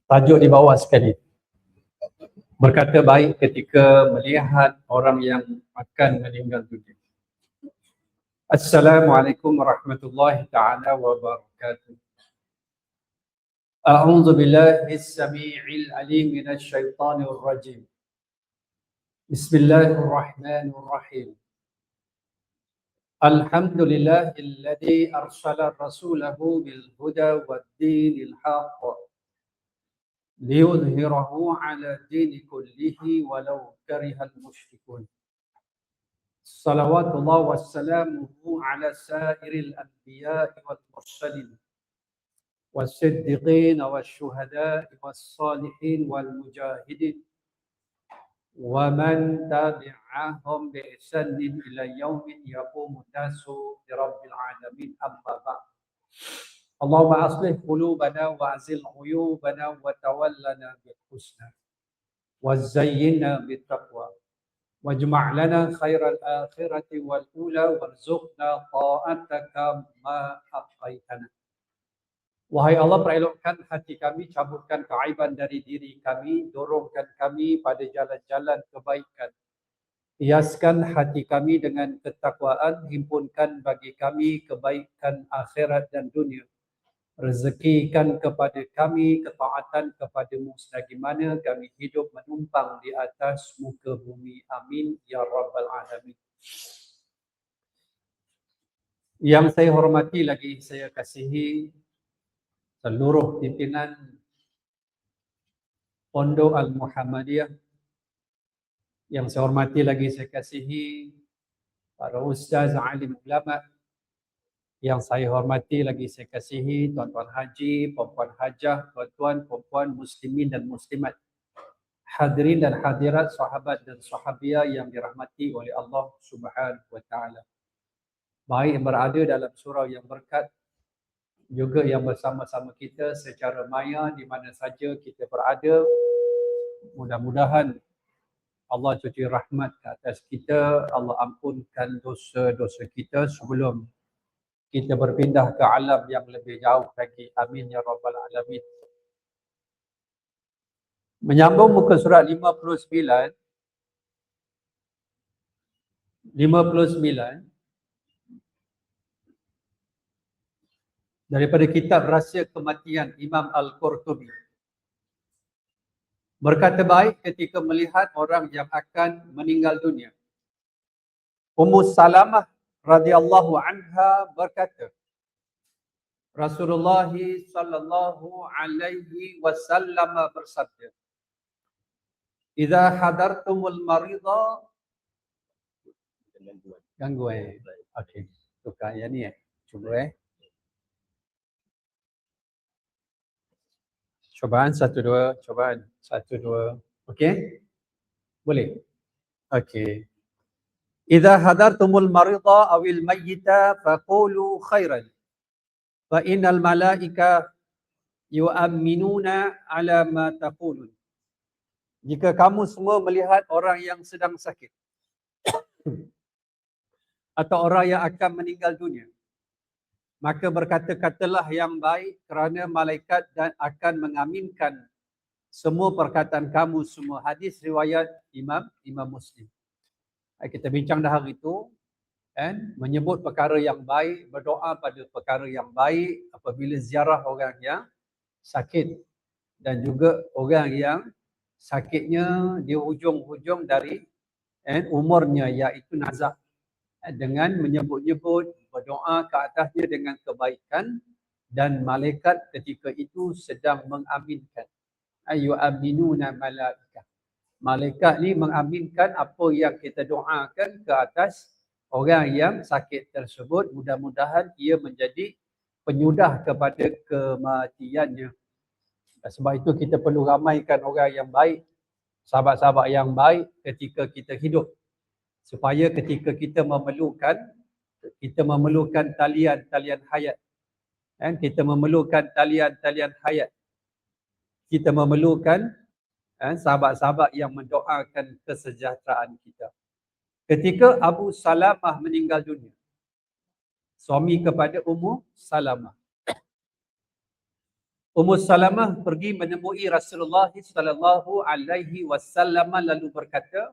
Tajuk di bawah sekali. Berkata baik ketika melihat orang yang akan meninggal dunia. Assalamualaikum warahmatullahi ta'ala wabarakatuh. A'udzu billahi as-sami'il 'alim minasy syaithanir rajim. Bismillahirrahmanirrahim. Alhamdulillahilladzi arsala rasulahu bil huda wad-dinil haqq liyudhhirahu 'ala dini kullihi walau karihal musyrikun. Salawatullah wassalamuhu 'ala sairil anbiya'i wal mursalin was-siddiqin wasyuhada'i was-salihin wal mujahidin wa man tabi'ahum bi ihsanin ila yaumin yaqumu nasu li rabbil alamin amma ba'd. Allahumma aslih qulubana wa azil uyubana wa tawallana bil husna wa zayyinna bit taqwa wajma' lana khairal akhirati wal ula warzuqna ta'ataka ma abqaitana. Wahai Allah, perelokkan hati kami, cabutkan keaiban dari diri kami, dorongkan kami pada jalan-jalan kebaikan. Hiaskan hati kami dengan ketakwaan, himpunkan bagi kami kebaikan akhirat dan dunia. Rezekikan kepada kami ketaatan kepadamu selagi mana kami hidup menumpang di atas muka bumi. Amin ya rabbal alamin. Yang saya hormati lagi saya kasihi seluruh pimpinan Pondok Al-Muhammadiyah. Yang saya hormati lagi saya kasihi para ustaz, alim ulama. Yang saya hormati lagi saya kasihi tuan-tuan haji, puan-puan hajah, tuan-tuan, puan-puan muslimin dan muslimat, hadirin dan hadirat, sahabat dan sahabiah yang dirahmati oleh Allah Subhanahu wa taala. Baik yang berada dalam surau yang berkat, juga yang bersama-sama kita secara maya di mana saja kita berada. Mudah-mudahan Allah cuci rahmat ke atas kita, Allah ampunkan dosa-dosa kita sebelum kita berpindah ke alam yang lebih jauh lagi. Amin ya rabbal alamin. Menyambung muka surat 59 daripada kitab Rahsia Kematian Imam Al-Qurtubi. Berkata baik ketika melihat orang yang akan meninggal dunia. Ummu Salamah radhiyallahu anha berkata, Rasulullah sallallahu alaihi wasallam bersabda, "Idza hadartumul marida." Ganggu okey, tukar yang ni cuba cobaan 1 2, cobaan 1 2. Okey? Boleh? Okey. Idza hadartumul marida awil mayyita faqulu khairan fa innal malaika yu'minuna ala ma taqulun. Jika kamu semua melihat orang yang sedang sakit atau orang yang akan meninggal dunia, maka berkata-katalah yang baik kerana malaikat dan akan mengaminkan semua perkataan kamu semua. Hadis riwayat Imam Muslim. Kita bincang dah hari itu, kan, menyebut perkara yang baik, berdoa pada perkara yang baik apabila ziarah orang yang sakit dan juga orang yang sakitnya di hujung-hujung dari umurnya, iaitu nazak, dengan menyebut-nyebut, berdoa ke atasnya dengan kebaikan, dan malaikat ketika itu sedang mengaminkan. Yu'minuna malaikah. Malaikat ni mengaminkan apa yang kita doakan ke atas orang yang sakit tersebut. Mudah-mudahan ia menjadi penyudah kepada kematiannya. Sebab itu kita perlu ramaikan orang yang baik, sahabat-sahabat yang baik ketika kita hidup. Supaya ketika kita memerlukan talian-talian hayat. Kita memerlukan talian-talian hayat. Kita memerlukan sahabat-sahabat yang mendoakan kesejahteraan kita. Ketika Abu Salamah meninggal dunia, suami kepada Ummu Salamah, Ummu Salamah pergi menemui Rasulullah sallallahu alaihi wasallam lalu berkata,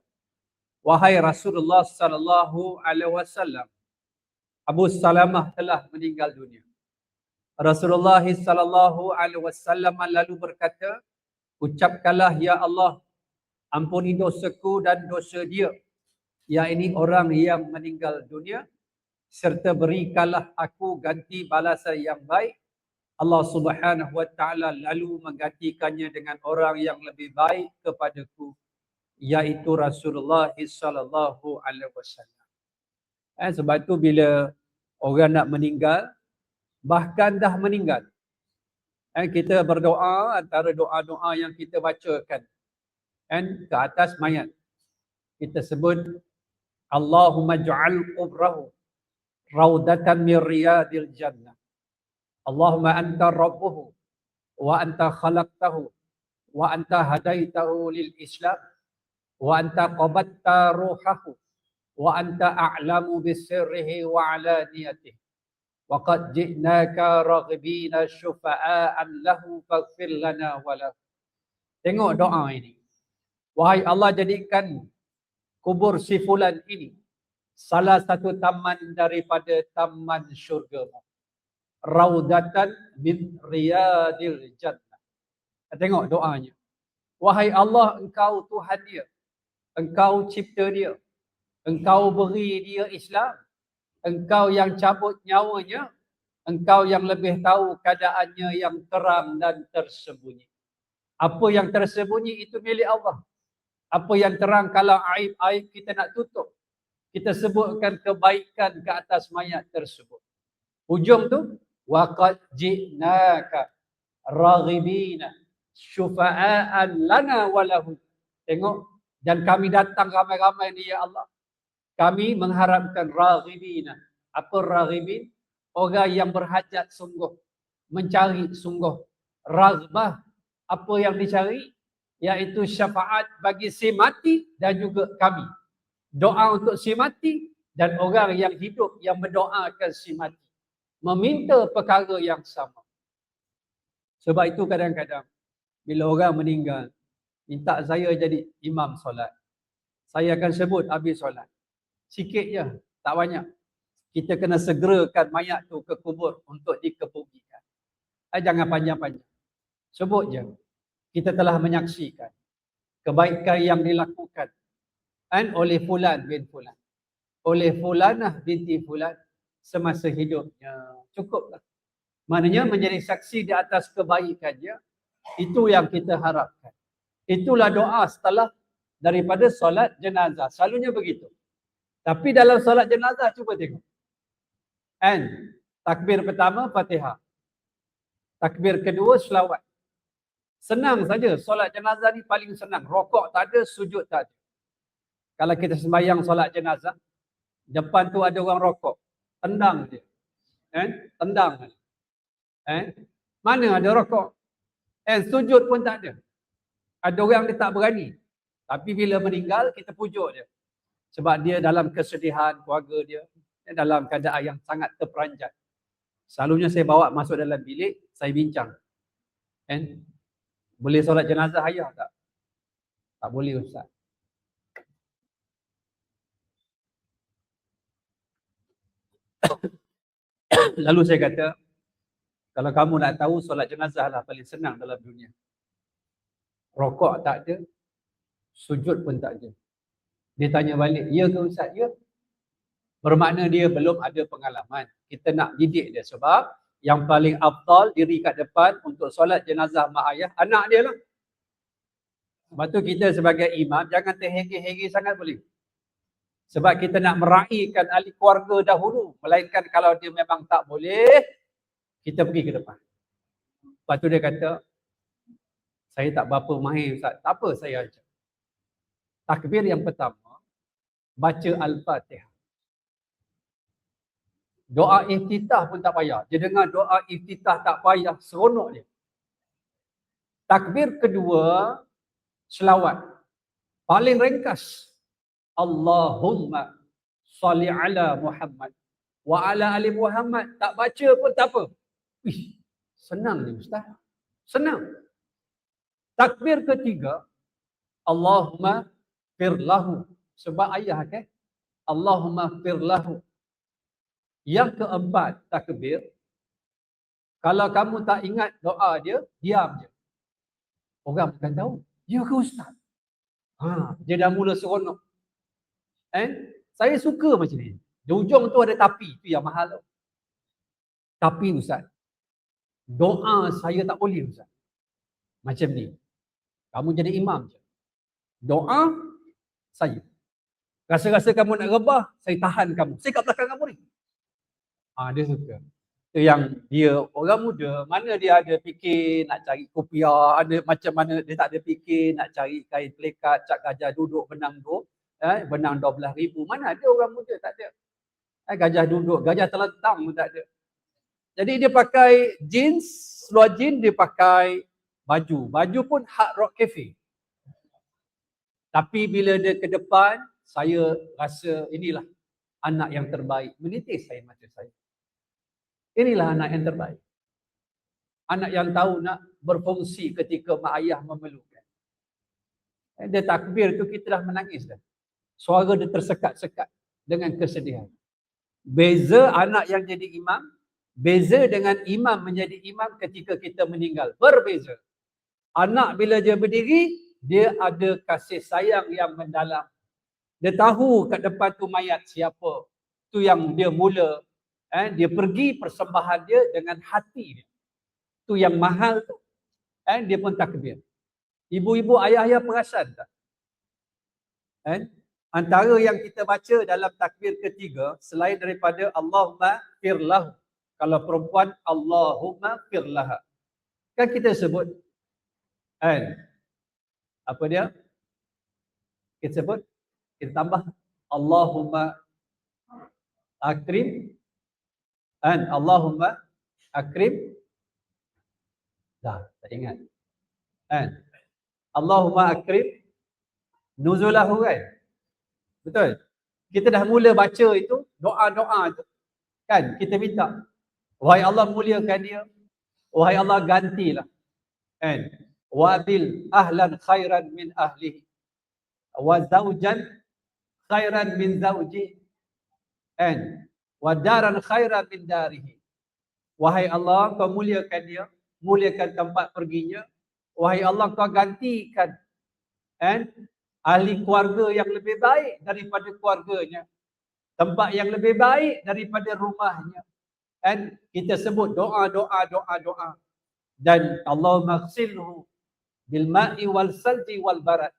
"Wahai Rasulullah sallallahu alaihi wasallam, Abu Salamah telah meninggal dunia." Rasulullah sallallahu alaihi wasallam lalu berkata, "Ucapkanlah ya Allah, ampuni dosaku dan dosa dia, ya ini orang yang meninggal dunia, serta berikanlah aku ganti balasan yang baik." Allah Subhanahu wa taala lalu menggantikannya dengan orang yang lebih baik kepadaku, iaitu Rasulullah sallallahu alaihi wasallam. Sebab tu bila orang nak meninggal, bahkan dah meninggal, kita berdoa, antara doa-doa yang kita bacakan ke atas mayat, kita sebut Allahumma ja'al qubrahu raudatan min riyadil jannah. Allahumma anta rabbuhu wa anta khalaqtahu wa anta hadaitahu lil Islam wa anta qabatta ruhahu wa anta a'lamu bisirrihi wa alaniyatihi wa qad ji'naka raghibina syufa'an lahu faghfir lana wa lahu. Tengok doa ini. Wahai Allah, jadikan kubur si fulan ini salah satu taman daripada taman syurga-Mu. Raudatan min riyadil jannah. Tengok doanya. Wahai Allah, Engkau Tuhan dia. Engkau cipta dia. Engkau beri dia Islam. Engkau yang cabut nyawanya. Engkau yang lebih tahu keadaannya yang terang dan tersembunyi. Apa yang tersembunyi itu milik Allah. Apa yang terang, kalau aib-aib kita nak tutup, kita sebutkan kebaikan ke atas mayat tersebut. Hujung tu, waqad ji'naka raghibina syufa'an lana wa lahu. Tengok, dan kami datang ramai-ramai ni ya Allah. Kami mengharapkan raghibina. Apa raghibin? Orang yang berhajat sungguh, mencari sungguh. Raghbah, apa yang dicari? Iaitu syafaat bagi si mati dan juga kami. Doa untuk si mati dan orang yang hidup yang mendoakan si mati. Meminta perkara yang sama. Sebab itu kadang-kadang bila orang meninggal, minta saya jadi imam solat, saya akan sebut habis solat. Sikit je, tak banyak. Kita kena segerakan mayat tu ke kubur untuk dikebumikan. Jangan panjang-panjang. Sebut je. Kita telah menyaksikan kebaikan yang dilakukan oleh fulan bin fulan, oleh fulanah binti fulan semasa hidupnya. Cukuplah. Maknanya menjadi saksi di atas kebaikannya. Itu yang kita harapkan. Itulah doa setelah daripada solat jenazah. Selalunya begitu. Tapi dalam solat jenazah, cuba tengok. Takbir pertama Fatihah. Takbir kedua selawat. Senang saja. Solat jenazah ni paling senang. Rokok tak ada, sujud tak ada. Kalau kita sembahyang solat jenazah, depan tu ada orang rokok, tendang dia. Tendang. Mana ada rokok? Sujud pun tak ada. Ada orang dia tak berani. Tapi bila meninggal, kita pujuk dia. Sebab dia dalam kesedihan keluarga dia, dalam keadaan yang sangat terperanjat. Selalunya saya bawa masuk dalam bilik, saya bincang. Boleh solat jenazah ayah tak? Tak boleh Ustaz. Lalu saya kata, kalau kamu nak tahu, solat jenazah lah paling senang dalam dunia. Rokok tak ada, sujud pun tak ada. Dia tanya balik, ya ke Ustaz? Ya. Bermakna dia belum ada pengalaman. Kita nak didik dia sebab yang paling afdal diri kat depan untuk solat jenazah mak ayah, anak dia lah. Sebab tu kita sebagai imam jangan terhege-hege sangat boleh. Sebab kita nak meraihkan ahli keluarga dahulu. Melainkan kalau dia memang tak boleh, kita pergi ke depan. Lepas tu dia kata, saya tak berapa mahir Ustaz. Tak apa, saya ajar. Takbir yang pertama, baca Al-Fatihah. Doa iftitah pun tak payah. Dia dengar doa iftitah tak payah, seronok dia. Takbir kedua, selawat. Paling ringkas. Allahumma salli ala Muhammad wa ala ali Muhammad. Tak baca pun tak apa. Senang ni Ustaz. Senang. Takbir ketiga, Allahumma firlahu. Sebab ayah kan? Allahumma firlahu. Yang keempat, takbir. Kalau kamu tak ingat doa dia, diam je. Orang bukan tahu. Ya ke Ustaz? Dia dah mula seronok. Saya suka macam ni. Di ujung tu ada tapi. Tu yang mahal tu. Tapi Ustaz, doa saya tak boleh Ustaz. Macam ni. Kamu jadi imam je. Doa saya. Rasa-rasa kamu nak rebah, saya tahan kamu. Saya kat belakang kamu ni. Dia suka. Itu yang dia orang muda, mana dia ada fikir nak cari kopiah, ada macam mana dia tak ada fikir nak cari kain pelikat, cak gajah duduk benang benang 12,000. Mana ada orang muda tak ada. Gajah duduk, gajah terlentang pun tak ada. Jadi dia pakai jeans, seluar jeans dia pakai baju. Baju pun Hard Rock Cafe. Tapi bila dia ke depan, saya rasa inilah anak yang terbaik. Menitis saya mata saya. Inilah anak yang terbaik. Anak yang tahu nak berfungsi ketika mak ayah memerlukan. Dia takbir tu kita dah menangis dah. Suara dia tersekat-sekat dengan kesedihan. Beza anak yang jadi imam, beza dengan imam menjadi imam ketika kita meninggal. Berbeza. Anak bila dia berdiri, dia ada kasih sayang yang mendalam. Dia tahu kat depan tu mayat siapa. Tu yang dia mula. Dia pergi persembahan dia dengan hati dia. Tu yang mahal tu. Dia pun takbir. Ibu-ibu, ayah-ayah perasan tak? Antara yang kita baca dalam takbir ketiga, selain daripada Allahumma firlahu. Kalau perempuan, Allahumma firlaha. Kan kita sebut, apa dia? Kita sebut, kita tambah Allahumma akrim. Allahumma akrim. Dah, tak ingat. Allahumma akrim nuzulahu kan? Betul? Kita dah mula baca itu, doa-doa tu. Kan? Kita minta. Wahai Allah muliakan dia. Wahai Allah gantilah. Wabil ahlan khairan min ahlihi. Wa zawjan khairan min zawji. Wa daran khairan min darihi. Wahai Allah, kau muliakan dia, muliakan tempat perginya. Wahai Allah, kau gantikan ahli keluarga yang lebih baik daripada keluarganya, tempat yang lebih baik daripada rumahnya. Kita sebut doa. Dan Allahumma ghsilhu bil ma'i wal salji wal barad.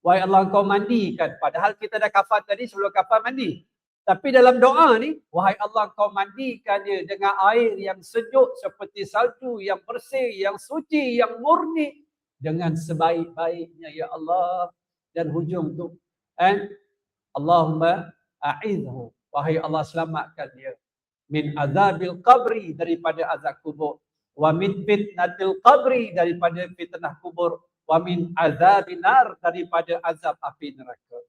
Wahai Allah, kau mandikan. Padahal kita dah kafan tadi, sebelum kafan mandi. Tapi dalam doa ni, wahai Allah, kau mandikan dia dengan air yang sejuk seperti salju, yang bersih, yang suci, yang murni, dengan sebaik-baiknya ya Allah. Dan hujung tu, Allahumma a'idhu, wahai Allah selamatkan dia, min azabil qabri, daripada azab kubur, wa min fitnatil qabri, daripada fitnah kubur, wa min azabin nar, daripada azab api neraka.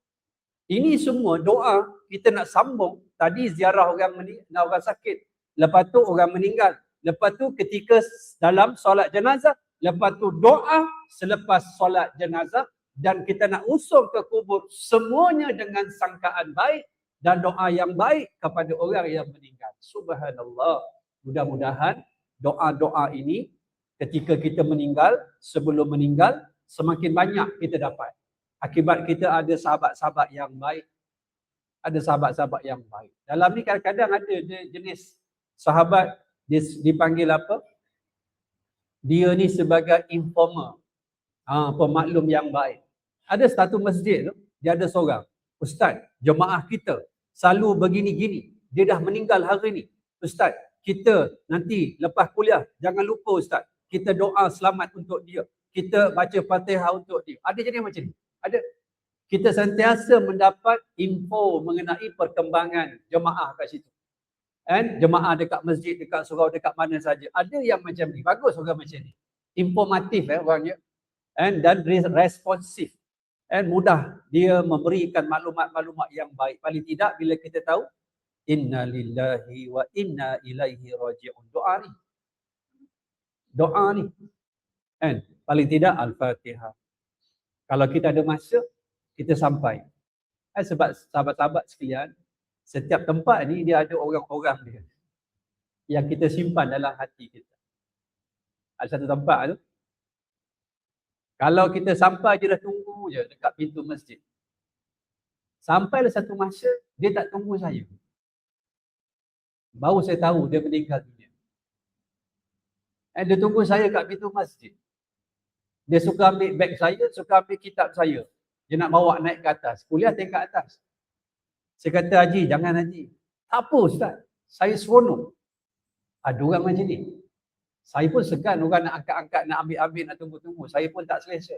Ini semua doa kita nak sambung. Tadi ziarah orang sakit, lepas tu orang meninggal, lepas tu ketika dalam solat jenazah, lepas tu doa selepas solat jenazah, dan kita nak usung ke kubur, semuanya dengan sangkaan baik dan doa yang baik kepada orang yang meninggal. Subhanallah. Mudah-mudahan doa-doa ini ketika kita meninggal, sebelum meninggal, semakin banyak kita dapat. Akibat kita ada sahabat-sahabat yang baik. Ada sahabat-sahabat yang baik. Dalam ni kadang-kadang ada jenis sahabat dipanggil apa? Dia ni sebagai informer. Pemaklum yang baik. Ada satu masjid tu, dia ada seorang, Ustaz, jemaah kita selalu begini-gini. Dia dah meninggal hari ni. Ustaz, kita nanti lepas kuliah, jangan lupa Ustaz, kita doa selamat untuk dia. Kita baca Fatihah untuk dia. Ada jenis macam ni. Ada. Kita sentiasa mendapat info mengenai perkembangan jemaah kat situ. Jemaah dekat masjid, dekat surau, dekat mana saja. Ada yang macam ni. Bagus orang macam ni. Informatif orangnya. Dan responsif. Mudah dia memberikan maklumat-maklumat yang baik. Paling tidak bila kita tahu inna lillahi wa inna ilaihi raji'un. Doa ni. Kan? Paling tidak Al-Fatihah. Kalau kita ada masa, kita sampai. Sebab sahabat-sahabat sekalian, setiap tempat ni dia ada orang-orang dia yang kita simpan dalam hati kita. Ada satu tempat tu, kalau kita sampai je dah tunggu je dekat pintu masjid. Sampailah satu masa, dia tak tunggu saya. Baru saya tahu dia meninggal dunia. Dia tunggu saya kat pintu masjid. Dia suka ambil beg saya, suka ambil kitab saya. Dia nak bawa naik ke atas. Kuliah tingkat atas. Saya kata, Haji, jangan Haji. Tak apa Ustaz. Saya seronok. Ada orang macam ni. Saya pun segan orang nak angkat-angkat, nak ambil-ambil, nak tunggu-tunggu. Saya pun tak selesa.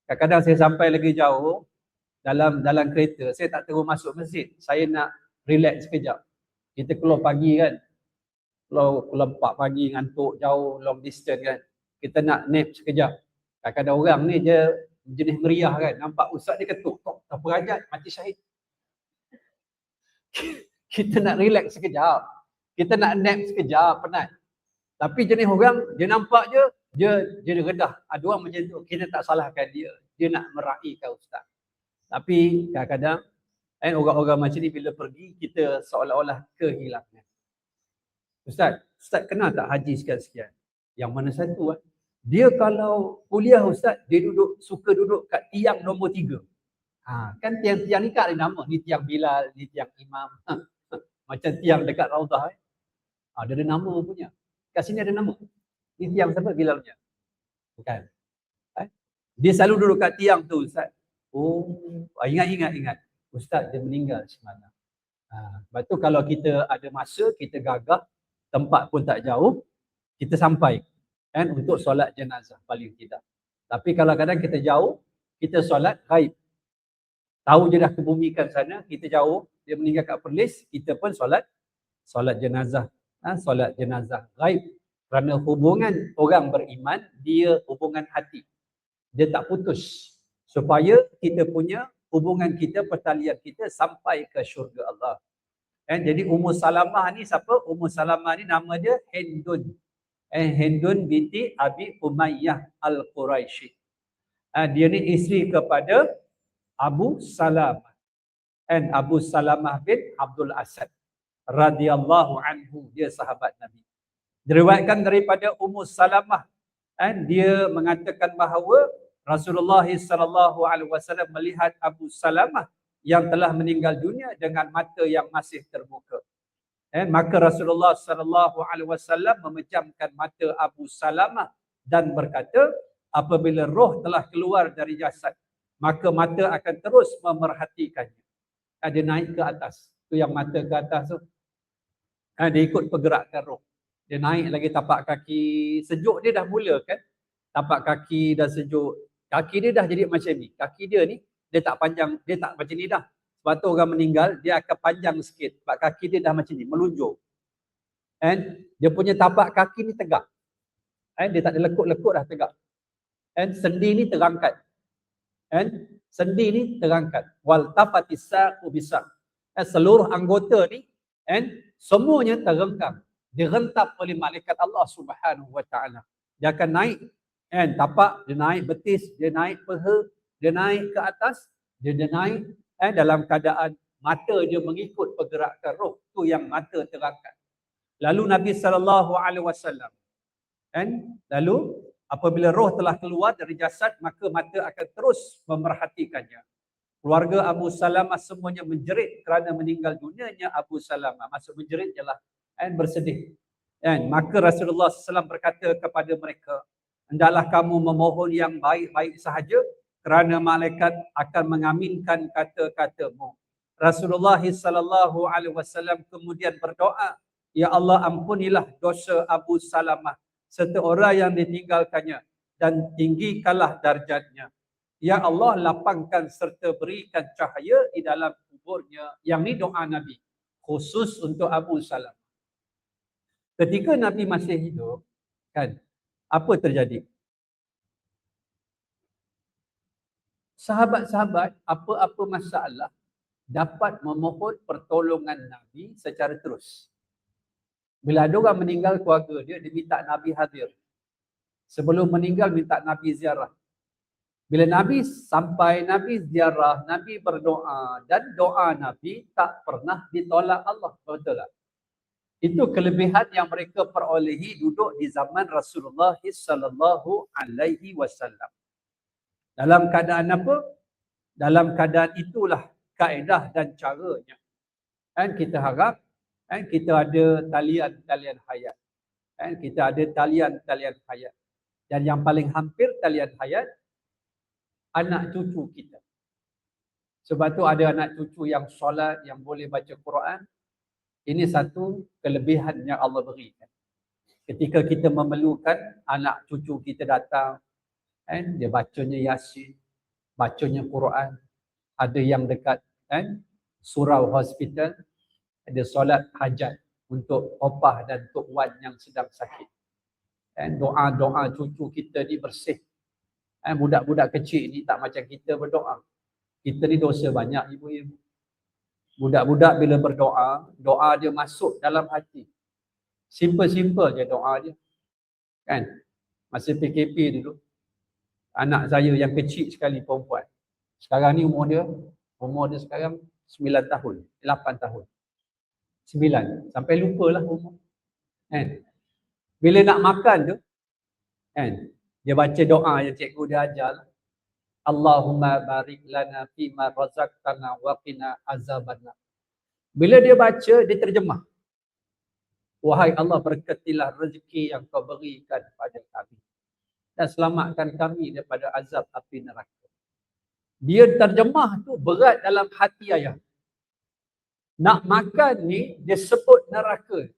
Kadang-kadang saya sampai lagi jauh dalam kereta, saya tak terus masuk masjid. Saya nak relax sekejap. Kita keluar pagi kan. Keluar 4 pagi, ngantuk jauh, long distance kan. Kita nak nap sekejap. Kadang-kadang orang ni je jenis meriah kan. Nampak ustaz dia ketuk. Tak berajat, mati syahid. Kita nak relax sekejap. Kita nak nap sekejap, penat. Tapi jenis orang, dia nampak je, dia redah. Ada orang macam tu, kita tak salahkan dia. Dia nak meraihkan ustaz. Tapi kadang-kadang, orang-orang macam ni bila pergi, kita seolah-olah kehilangan. Ustaz kenal tak Haji sekian-sekian? Yang mana satu? Dia kalau kuliah ustaz, dia suka duduk kat tiang nombor 3. Kan tiang-tiang ni kat ada nama. Ni tiang Bilal, ni tiang Imam. Macam tiang dekat Raudah. Dia ada nama punya. Kat sini ada nama. Ni tiang siapa? Bilal punya. Bukan. Dia selalu duduk kat tiang tu ustaz. Ingat. Ustaz dia meninggal semalam. Lepas tu kalau kita ada masa, kita gagah, tempat pun tak jauh, kita sampai untuk solat jenazah paling tidak. Tapi kalau kadang kita jauh, kita solat ghaib. Tahu je dah kebumikan sana, kita jauh, dia meninggal kat Perlis, kita pun solat jenazah. Solat jenazah ghaib. Kerana hubungan orang beriman, dia hubungan hati. Dia tak putus. Supaya kita punya hubungan kita, pertalian kita sampai ke syurga Allah. Jadi Ummu Salamah ni siapa? Ummu Salamah ni nama dia Hindun. Hindun binti Abi Umayyah Al-Quraisy. Dia ni isteri kepada Abu Salamah. Abu Salamah bin Abdul Asad radhiyallahu anhu, dia sahabat Nabi. Diriwayatkan daripada Ummu Salamah, dia mengatakan bahawa Rasulullah sallallahu alaihi wasallam melihat Abu Salamah yang telah meninggal dunia dengan mata yang masih terbuka. Maka Rasulullah sallallahu alaihi wasallam memejamkan mata Abu Salamah dan berkata, apabila roh telah keluar dari jasad, maka mata akan terus memerhatikannya. Dia naik ke atas. Tu yang mata ke atas tu. Dia ikut pergerakan roh. Dia naik lagi tapak kaki. Sejuk dia dah mula kan. Tapak kaki dah sejuk. Kaki dia dah jadi macam ni. Kaki dia ni, dia tak panjang. Dia tak macam ni dah. Sebab tu orang meninggal, dia akan panjang sikit. Sebab kaki dia dah macam ni, melunjur. Dia punya tapak kaki ni tegak. Dia tak ada lekuk-lekuk dah tegak. Sendi ni terangkat. Sendi ni terangkat. Wal tafatis saqu bisaq. Seluruh anggota ni semuanya terenggang, direntap oleh malaikat Allah Subhanahu wa taala. Dia akan naik tapak, dia naik betis, dia naik peha, dia naik ke atas, dia naik dalam keadaan mata dia mengikut pergerakan roh. Tu yang mata terangkat. Lalu Nabi sallallahu alaihi wasallam lalu apabila roh telah keluar dari jasad, maka mata akan terus memerhatikannya. Keluarga Abu Salamah semuanya menjerit kerana meninggal dunianya Abu Salamah. Maksud menjerit ialah bersedih. Maka Rasulullah SAW berkata kepada mereka, hendaklah kamu memohon yang baik-baik sahaja kerana malaikat akan mengaminkan kata-katamu. Rasulullah SAW kemudian berdoa, ya Allah ampunilah dosa Abu Salamah serta orang yang ditinggalkannya dan tinggikanlah darjatnya. Ya Allah lapangkan serta berikan cahaya di dalam kuburnya. Yang ni doa Nabi khusus untuk Abu Salamah. Ketika Nabi masih hidup, apa terjadi? Sahabat-sahabat apa-apa masalah dapat memohon pertolongan Nabi secara terus. Bila ada orang meninggal keluarga dia minta Nabi hadir. Sebelum meninggal minta Nabi ziarah. Bila Nabi sampai, Nabi ziarah, Nabi berdoa dan doa Nabi tak pernah ditolak Allah. Betul tak? Itu kelebihan yang mereka perolehi duduk di zaman Rasulullah sallallahu alaihi wasallam. Dalam keadaan apa? Dalam keadaan itulah kaedah dan caranya. Dan kita harap kita ada talian-talian hayat. Kita ada talian-talian hayat. Dan yang paling hampir talian hayat, anak cucu kita. Sebab tu ada anak cucu yang solat, yang boleh baca Quran. Ini satu kelebihan yang Allah berikan. Ketika kita memerlukan, anak cucu kita datang, dia bacanya Yasin, bacanya Quran. Ada yang dekat surau hospital, ada solat hajat untuk opah dan tok wan yang sedang sakit. Doa-doa cucu kita ni bersih. Budak-budak kecil ni tak macam kita berdoa. Kita ni dosa banyak ibu-ibu. Budak-budak bila berdoa, doa dia masuk dalam hati. Simple-simple je doa dia. Kan? Masa PKP dulu, anak saya yang kecil sekali perempuan. Sekarang ni umur dia sekarang 9 tahun, 8 tahun. 9, sampai lupalah umur. Kan? Bila nak makan tu, dia baca doa yang cikgu dia ajar. Allahumma barik lana fima razaqtana wa qina azabannar. Bila dia baca, dia terjemah. Wahai Allah, berkatilah rezeki yang kau berikan kepada kami dan selamatkan kami daripada azab api neraka. Dia terjemah tu berat dalam hati ayah. Nak makan ni dia sebut neraka.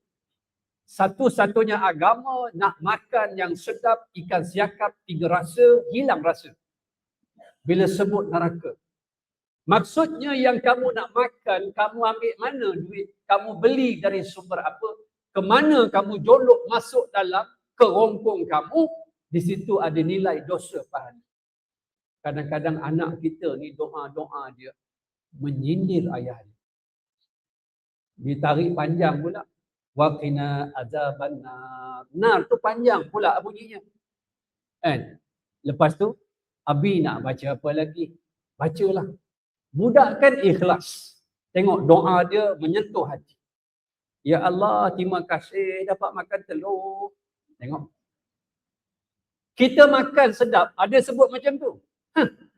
Satu-satunya agama nak makan yang sedap, ikan siakap 3 rasa, hilang rasa. Bila sebut neraka. Maksudnya yang kamu nak makan, kamu ambil mana duit? Kamu beli dari sumber apa? Kemana kamu jolok masuk dalam kerongkong kamu? Di situ ada nilai dosa pahala. Kadang-kadang anak kita ni doa-doa dia menyindir ayah dia. Ditarik panjang pula. Wa qina azabannar. Nar tu panjang pula bunyinya. Lepas tu Abi nak baca apa lagi? Bacalah. Budak kan ikhlas. Tengok doa dia menyentuh hati. Ya Allah, terima kasih dapat makan telur. Tengok. Kita makan sedap, ada sebut macam tu.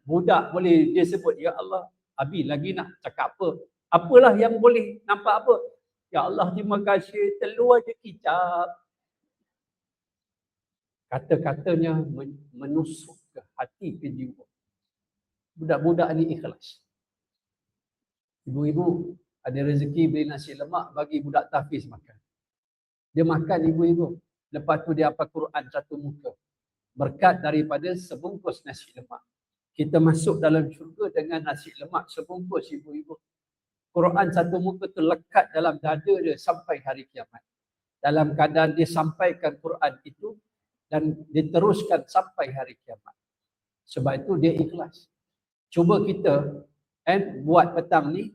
Budak boleh dia sebut, Ya Allah, Abi lagi nak cakap apa? Apalah yang boleh nampak apa? Ya Allah, terima kasih, telur aja kicap. Kata-katanya menusuk ke hati, ke jiwa. Budak-budak ni ikhlas. Ibu-ibu ada rezeki beli nasi lemak bagi budak tahfiz makan. Dia makan ibu-ibu. Lepas tu dia hafal Quran satu muka. Berkat daripada sebungkus nasi lemak. Kita masuk dalam syurga dengan nasi lemak sebungkus ibu-ibu. Quran satu muka tu lekat dalam dada dia sampai hari kiamat. Dalam keadaan dia sampaikan Quran itu dan diteruskan sampai hari kiamat. Sebab itu dia ikhlas. Cuba kita buat petang ni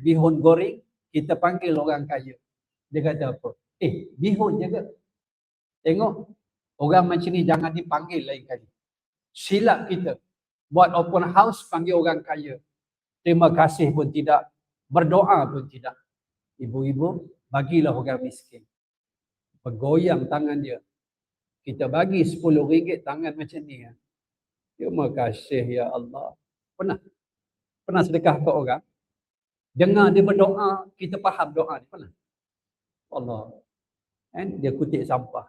bihun goreng, kita panggil orang kaya. Dia kata apa? Bihun je ke? Tengok, orang macam ni jangan dipanggil lain kali. Silap kita. Buat open house, panggil orang kaya. Terima kasih pun tidak. Berdoa pun tidak. Ibu-ibu, bagilah orang miskin. Bergoyang tangan dia. Kita bagi RM10 tangan macam ni. Terima kasih ya Allah. Pernah sedekah ke orang? Dengar dia berdoa, kita faham doa ni. Pernah? Allah. Dia kutip sampah.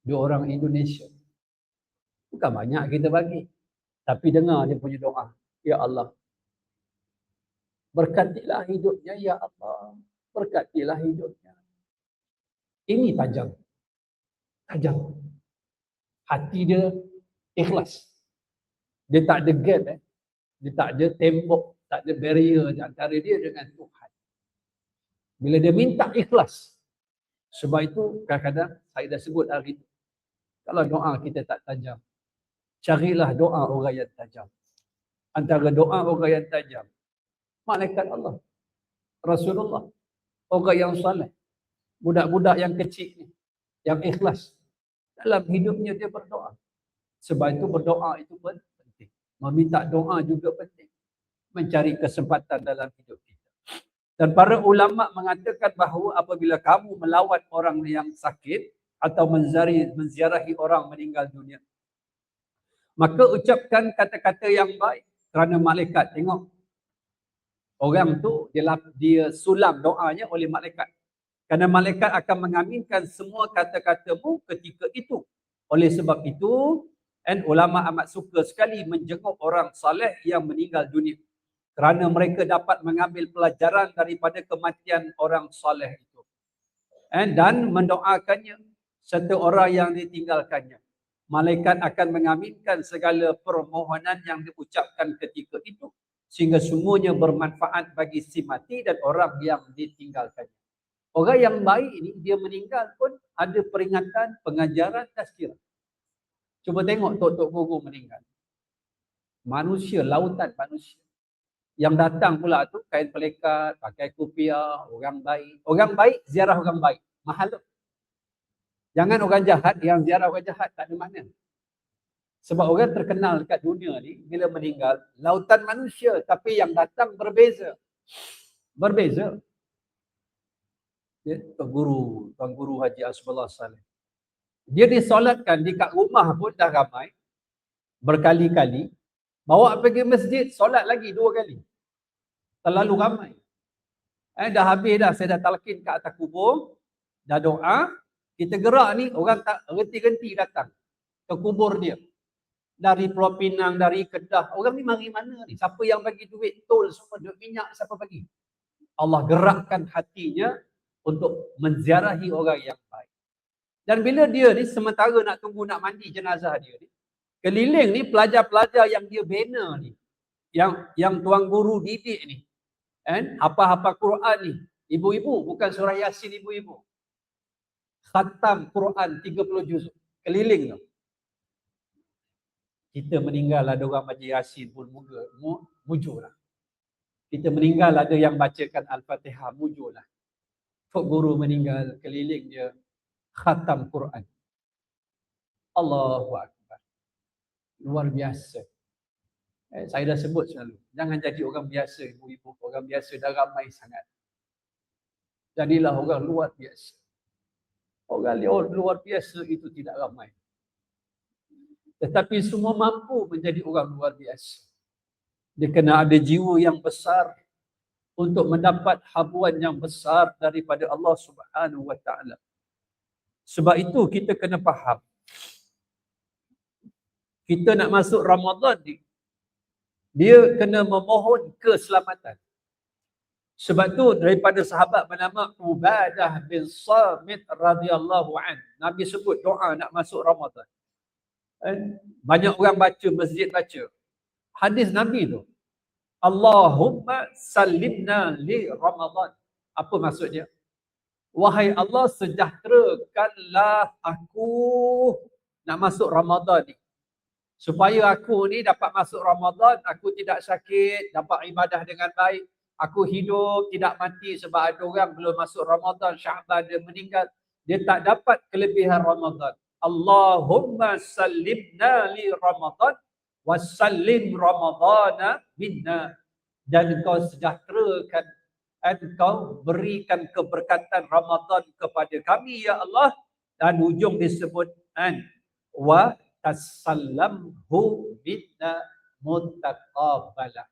Dia orang Indonesia. Bukan banyak kita bagi. Tapi dengar dia punya doa. Ya Allah. Berkatilah hidupnya ya Allah. Berkatilah hidupnya. Ini tajam. Tajam. Hati dia ikhlas. Dia tak ada gap. Dia tak ada tembok. Tak ada barrier antara dia dengan Tuhan. Bila dia minta ikhlas. Sebab itu kadang-kadang saya dah sebut hari itu. Kalau doa kita tak tajam. Carilah doa orang yang tajam. Antara doa orang yang tajam. Malaikat Allah. Rasulullah. Orang yang saleh. Budak-budak yang kecil ni. Yang ikhlas. dalam hidupnya dia berdoa. Sebab itu berdoa itu penting. Meminta doa juga penting. Mencari kesempatan dalam hidup kita. Dan para ulama mengatakan bahawa apabila kamu melawat orang yang sakit atau menziarahi orang meninggal dunia, maka ucapkan kata-kata yang baik kerana malaikat tengok orang tu dia sulam doanya oleh malaikat. Kerana malaikat akan mengaminkan semua kata-katamu ketika itu. Oleh sebab itu, ulama amat suka sekali menjenguk orang saleh yang meninggal dunia. Kerana mereka dapat mengambil pelajaran daripada kematian orang saleh itu. Dan mendoakannya serta orang yang ditinggalkannya. Malaikat akan mengaminkan segala permohonan yang diucapkan ketika itu. Sehingga semuanya bermanfaat bagi si mati dan orang yang ditinggalkannya. Orang yang baik ini, dia meninggal pun ada peringatan, pengajaran, tazkirah. Cuba tengok tok-tok guru meninggal. Manusia, lautan manusia. Yang datang pula tu kain pelekat, pakai kopiah, orang baik. Orang baik, ziarah orang baik. Mahal tu. Jangan orang jahat, yang ziarah orang jahat tak ada makna. Sebab orang terkenal dekat dunia ni, bila meninggal, lautan manusia. Tapi yang datang berbeza. Berbeza. Ya, Tuan Guru Haji Asbullah Saleh. Dia disolatkan di kat rumah pun dah ramai. Berkali-kali. Bawa pergi masjid, solat lagi 2 kali. Terlalu ramai. Dah habis dah, saya dah talqin kat atas kubur. Dah doa. Kita gerak ni, orang tak renti-renti datang ke kubur dia. Dari Pulau Pinang, dari Kedah. Orang ni mari mana ni? Siapa yang bagi duit tol semua, duit minyak, siapa bagi? Allah gerakkan hatinya untuk menziarahi orang yang baik. Dan bila dia ni sementara nak tunggu nak mandi jenazah dia ni, keliling ni pelajar-pelajar yang dia bina ni, yang tuan guru didik ni, hafal Quran ni, ibu-ibu, bukan surah Yasin ibu-ibu. Khatam Quran 30 juz keliling tu. Kita meninggal ada orang baca Yasin pun mujurlah. Kita meninggal ada yang bacakan Al-Fatihah, mujurlah. Tok guru meninggal, keliling dia khatam Quran. Allahu Akbar. Luar biasa. Saya dah sebut selalu, jangan jadi orang biasa ibu-ibu, orang biasa dah ramai sangat. Jadilah orang luar biasa. Orang luar biasa itu tidak ramai. Tetapi semua mampu menjadi orang luar biasa. Dia kena ada jiwa yang besar untuk mendapat habuan yang besar daripada Allah Subhanahu wa taala. Sebab itu kita kena faham. Kita nak masuk Ramadan ni, dia kena memohon keselamatan. Sebab tu daripada sahabat bernama Ubadah bin Samit radhiyallahu an, Nabi sebut doa nak masuk Ramadan. Banyak orang baca, masjid baca. Hadis Nabi tu, Allahumma salimna li Ramadan. Apa maksudnya? Wahai Allah, sejahterakanlah aku nak masuk Ramadan ni. Supaya aku ni dapat masuk Ramadan, aku tidak sakit, dapat ibadah dengan baik. Aku hidup, tidak mati sebab ada orang belum masuk Ramadan, Sya'ban dia meninggal. Dia tak dapat kelebihan Ramadan. Allahumma salimna li Ramadan wassalim Ramadana minna. Dan engkau sejahterakan, engkau berikan keberkatan Ramadan kepada kami ya Allah. Dan hujung disebut wa tasallamhu minna muttaqabala.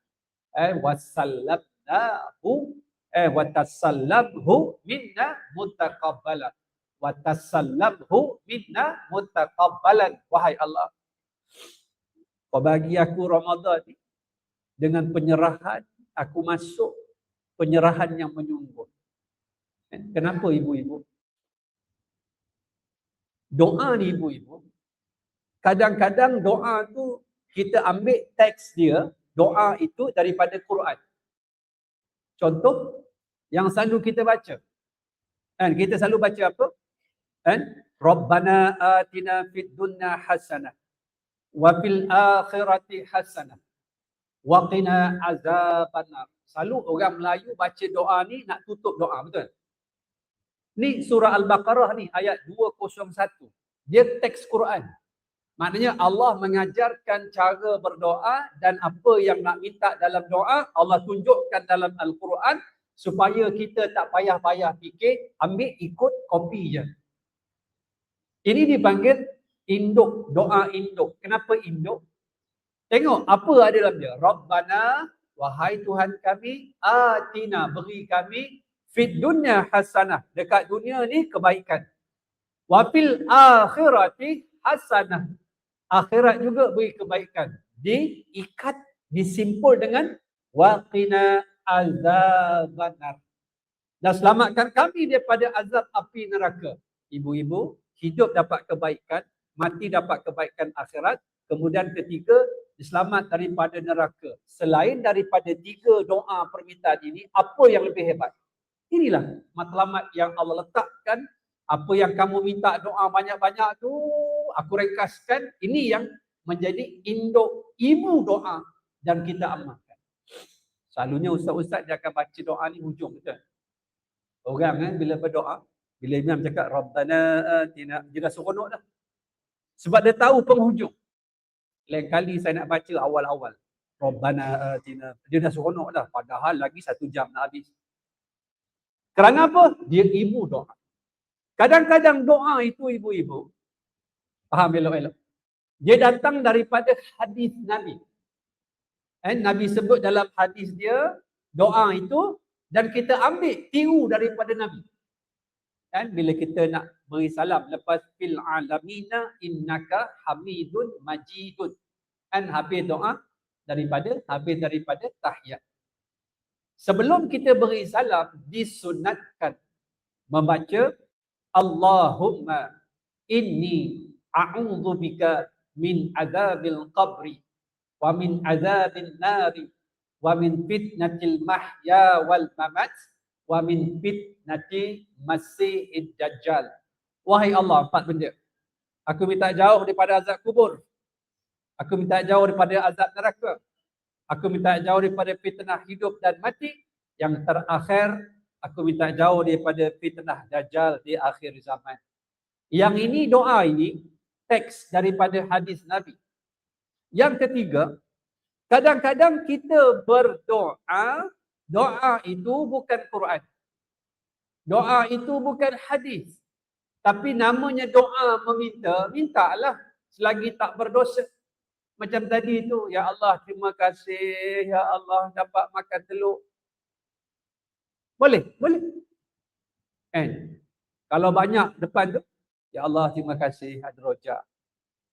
Wasallamnahu wa tasallamhu minna muttaqabala. Wa tasallamhu minna muttaqabbalan. Wahai Allah, kau bagi aku Ramadan ni dengan penyerahan, aku masuk penyerahan yang menyungguh. Kenapa ibu-ibu? Doa ni ibu-ibu, kadang-kadang doa tu kita ambil teks dia, doa itu daripada Quran. Contoh yang selalu kita baca. Kita selalu baca apa? Rabbana atina fid dunya hasanah wa fil akhirati hasanah wa qina azabannar. Selalu orang Melayu baca doa ni nak tutup doa, betul? Ni surah Al-Baqarah ni ayat 201. dia teks Quran. Maknanya Allah mengajarkan cara berdoa dan apa yang nak minta dalam doa, Allah tunjukkan dalam Al-Quran supaya kita tak payah-payah fikir, ambil ikut kopi je. Ini dipanggil induk, doa induk. Kenapa induk? Tengok apa ada dalam dia. Rabbana, wahai Tuhan kami, atina, beri kami fid dunya hasanah. Dekat dunia ni kebaikan. Wa fil akhirati hasanah. Akhirat juga beri kebaikan. Diikat, disimpul dengan waqina azabannar. Dan selamatkan kami daripada azab api neraka. Ibu-ibu, hidup dapat kebaikan, mati dapat kebaikan akhirat. Kemudian ketiga, diselamat daripada neraka. Selain daripada 3 doa permintaan ini, apa yang lebih hebat? Inilah matlamat yang Allah letakkan. Apa yang kamu minta doa banyak-banyak tu, aku ringkaskan. Ini yang menjadi induk ibu doa dan kita amalkan. Selalunya ustaz-ustaz dia akan baca doa ni hujung, betul? Orang bila berdoa, bila imam cakap Rabbana atina, dia dah seronok dah. Sebab dia tahu penghujung. Lain kali saya nak baca awal-awal. Rabbana atina, dia dah seronok dah. Padahal lagi 1 jam nak habis. Kerana apa? Dia ibu doa. Kadang-kadang doa itu ibu-ibu, faham elok-elok, dia datang daripada hadis Nabi. Nabi sebut dalam hadis dia, doa itu, dan kita ambil tiru daripada Nabi. Bila kita nak beri salam, lepas fil alamina innaka hamidun majidun. Habis doa, habis daripada tahiyat. Sebelum kita beri salam, disunatkan membaca Allahumma inni a'udzubika min azabil qabri wa min azabil nari wa min fitnatil mahya wal mamat wa min fitnati masihid dajjal. Wahai Allah, 4 benda. Aku minta jauh daripada azab kubur. Aku minta jauh daripada azab neraka. Aku minta jauh daripada fitnah hidup dan mati. Yang terakhir, aku minta jauh daripada fitnah Dajjal di akhir zaman. Yang ini, doa ini, teks daripada hadis Nabi. Yang ketiga, kadang-kadang kita berdoa, doa itu bukan Quran. Doa itu bukan hadis. Tapi namanya doa meminta, mintalah selagi tak berdosa. Macam tadi tu, ya Allah terima kasih, ya Allah dapat makan telur. Boleh, boleh. Kalau banyak depan tu, ya Allah terima kasih ada rojak.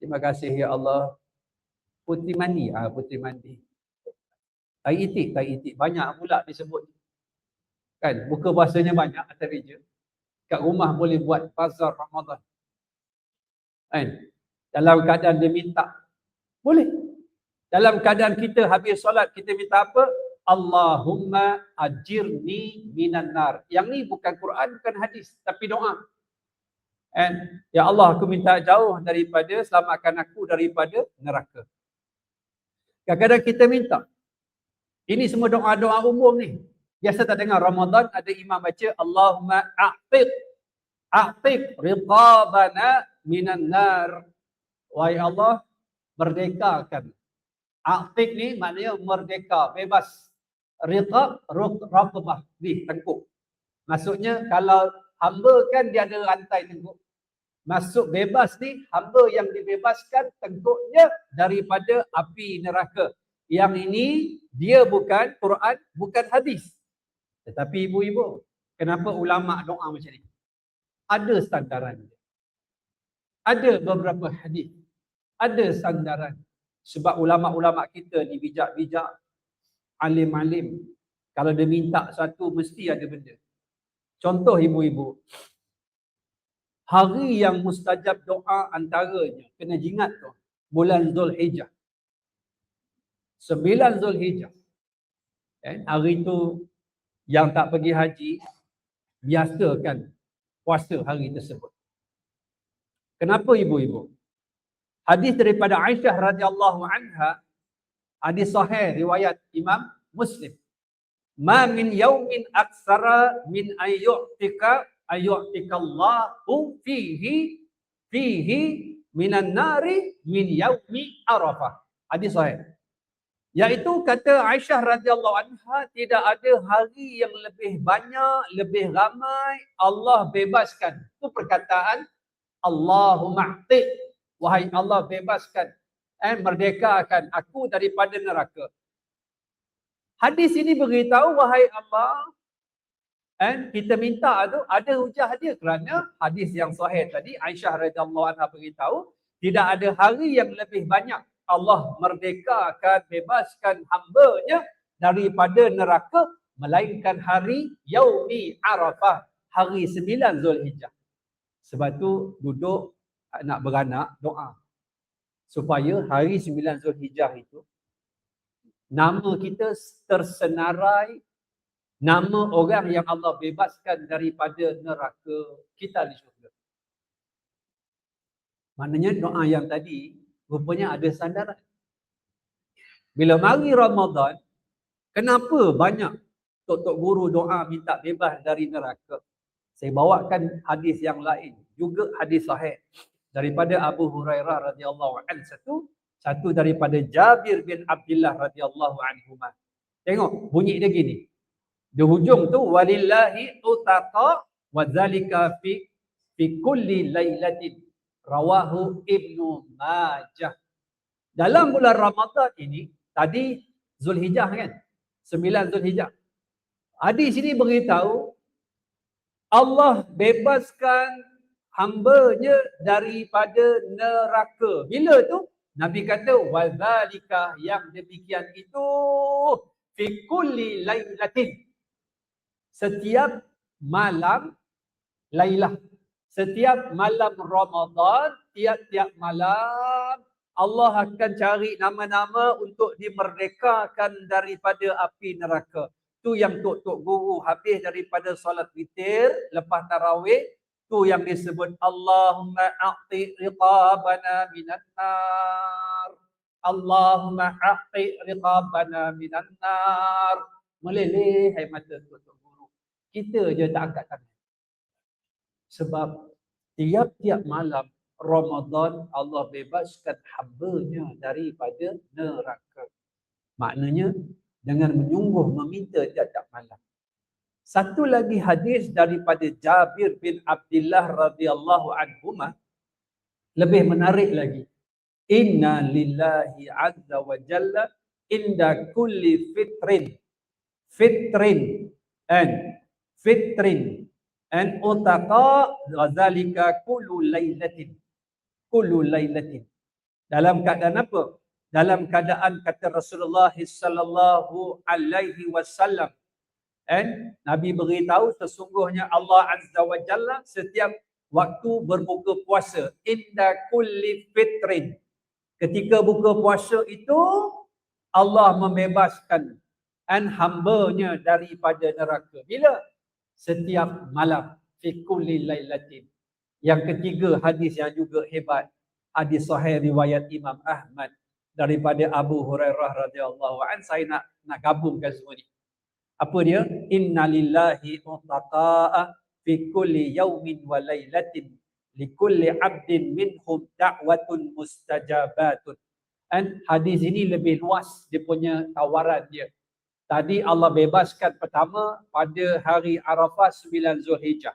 Terima kasih ya Allah putri mandi, putri mandi. Tai itik, banyak pula disebut. Kan, buka puasanya banyak atas meja. Kat rumah boleh buat bazar Ramadan. Dalam keadaan dia minta, boleh. Dalam keadaan kita habis solat, kita minta apa? Allahumma ajirni minan nar. Yang ni bukan Quran, bukan hadis, tapi doa. Ya Allah, aku minta jauh daripada, selamatkan aku daripada neraka. Kadang-kadang kita minta. Ini semua doa-doa umum ni. Biasa tak dengar Ramadan ada imam baca Allahumma a'tiq riqabana minan nar. Wahai Allah, merdekakan. A'tiq ni maknanya merdeka, bebas. Riqab, raqabah, ni tengkuk. Maksudnya kalau hamba kan dia ada rantai tengkuk. Masuk bebas ni, hamba yang dibebaskan tengkuknya daripada api neraka. Yang ini dia bukan Quran, bukan hadis. Tetapi ibu-ibu, kenapa ulama doa macam ni? Ada sandaran. Ada beberapa hadis. Ada sandaran. Sebab ulama-ulama kita ni bijak-bijak, alim-alim. Kalau dia minta satu, mesti ada benda. Contoh ibu-ibu, hari yang mustajab doa antaranya, kena jingat tu, bulan Zulhijjah. 9 Zulhijjah. Hari tu yang tak pergi haji, biasakan puasa hari tersebut. Kenapa ibu-ibu? Hadis daripada Aisyah radhiyallahu anha, hadis sahih riwayat Imam Muslim. Ma min yaumin aksara min ayyu'tika Allahu fihi fihi minan nari min yaumi Arafah. Hadis sahih. Iaitu kata Aisyah radhiyallahu anha, tidak ada hari yang lebih banyak, lebih ramai Allah bebaskan. Itu perkataan Allahumma a'tiq, wahai Allah bebaskan merdekakan aku daripada neraka. Hadis ini beritahu, wahai Allah, kita minta tu ada hujah dia, kerana hadis yang sahih tadi Aisyah radhiyallahu anha beritahu tidak ada hari yang lebih banyak Allah merdekakan, bebaskan hamba-Nya daripada neraka melainkan hari Yaumi Arafah, hari 9 Zulhijjah. Sebab tu duduk nak beranak doa supaya hari 9 Zulhijjah itu nama kita tersenarai nama orang yang Allah bebaskan daripada neraka kita di syurga. Maknanya doa yang tadi rupanya ada sandaran. Bila mari Ramadan, kenapa banyak tok-tok guru doa minta bebas dari neraka? Saya bawakan hadis yang lain, juga hadis sahih daripada Abu Hurairah radhiyallahu anhu, satu daripada Jabir bin Abdullah radhiyallahu anhuma. Tengok bunyi dia gini. Di hujung tu walillahi utaqa wa dzalika fi kulli lailatin, rawahu Ibnu Majah. Dalam bulan Ramadan ini, tadi Zulhijjah kan? 9 Zulhijjah. Hadis ini beritahu Allah bebaskan hamba-Nya daripada neraka. Bila tu? Nabi kata wadzalika, yang demikian itu fi kulli lailatin, setiap malam lailah, setiap malam Ramadan, tiap-tiap malam Allah akan cari nama-nama untuk dimerdekakan daripada api neraka. Tu yang tok-tok guru habis daripada solat witir lepas tarawih, tu yang disebut Allahumma a'ti riqabana minan nar. Allahumma a'ti riqabana minan nar. Meleleh hai mata tok-tok guru. Kita je tak angkat tangan. Sebab tiap-tiap malam Ramadan Allah bebaskan hamba-Nya daripada neraka. Maknanya dengan menyungguh meminta tiap-tiap malam. Satu lagi hadis daripada Jabir bin Abdullah radhiyallahu anhuma lebih menarik lagi. Inna lillahi azza wa jalla inda kulli fitrin and utaqa wadzalika kullu lailatin. Dalam keadaan apa? Dalam keadaan kata Rasulullah sallallahu alaihi wasallam, Nabi beritahu sesungguhnya Allah azza wa jalla setiap waktu berbuka puasa, inda kulli fitrin, ketika buka puasa itu Allah membebaskan hamba-Nya daripada neraka. Bila? Setiap malam, fi kulli lailatin. Yang ketiga hadis yang juga hebat, hadis sahih riwayat Imam Ahmad daripada Abu Hurairah radhiyallahu anhu. Saya nak gabungkan semua ni. Apa dia? Inna lillahi utaqa'a fi kulli yaumin wa lailatin li kulli 'abdin minhum da'watun mustajabatun. Dan hadis ini lebih luas dia punya tawaran dia. Tadi Allah bebaskan pertama pada hari Arafah 9 Zulhijjah.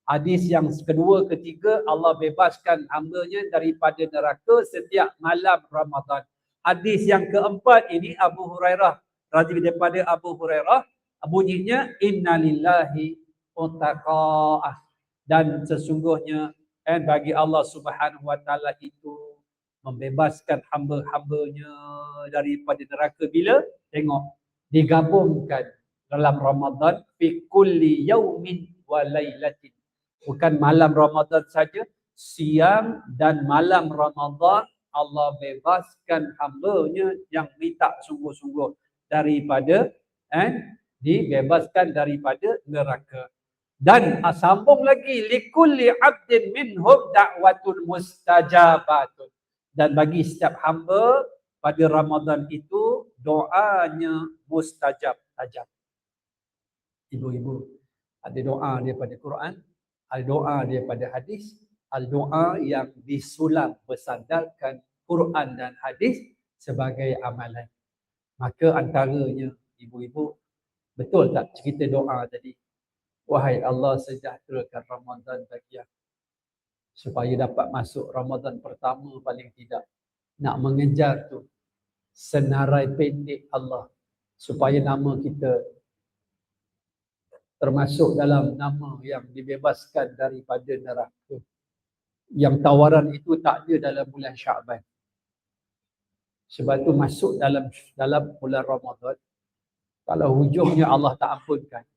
Hadis yang kedua, ketiga, Allah bebaskan hamba-Nya daripada neraka setiap malam Ramadan. Hadis yang keempat ini Abu Hurairah, daripada Abu Hurairah, bunyinya inna lillahi utaqa'ah, dan sesungguhnya bagi Allah Subhanahu wa taala itu membebaskan hamba-hamba-Nya daripada neraka. Bila? Tengok, digabungkan dalam Ramadan fi kulli yaumin wa lailatin. Bukan malam Ramadan saja, siang dan malam Ramadan Allah bebaskan hamba-Nya yang minta sungguh-sungguh daripada dibebaskan daripada neraka. Dan sambung lagi, likulli 'abdin minhum da'watun mustajabatun. Dan bagi setiap hamba pada Ramadan itu doanya mustajab. Ibu-ibu, ada doa daripada Quran, ada doa daripada hadis, doa yang disulam bersandarkan Quran dan hadis sebagai amalan. Maka antaranya ibu-ibu, betul tak cerita doa tadi? Wahai Allah, sejahterakan Ramadan bagi aku, supaya dapat masuk Ramadan pertama paling tidak. Nak mengejar tu senarai pendek Allah, supaya nama kita termasuk dalam nama yang dibebaskan daripada neraka. Yang tawaran itu tak ada dalam bulan Syaban. Sebab tu masuk dalam bulan Ramadan, kalau hujungnya Allah tak ampunkan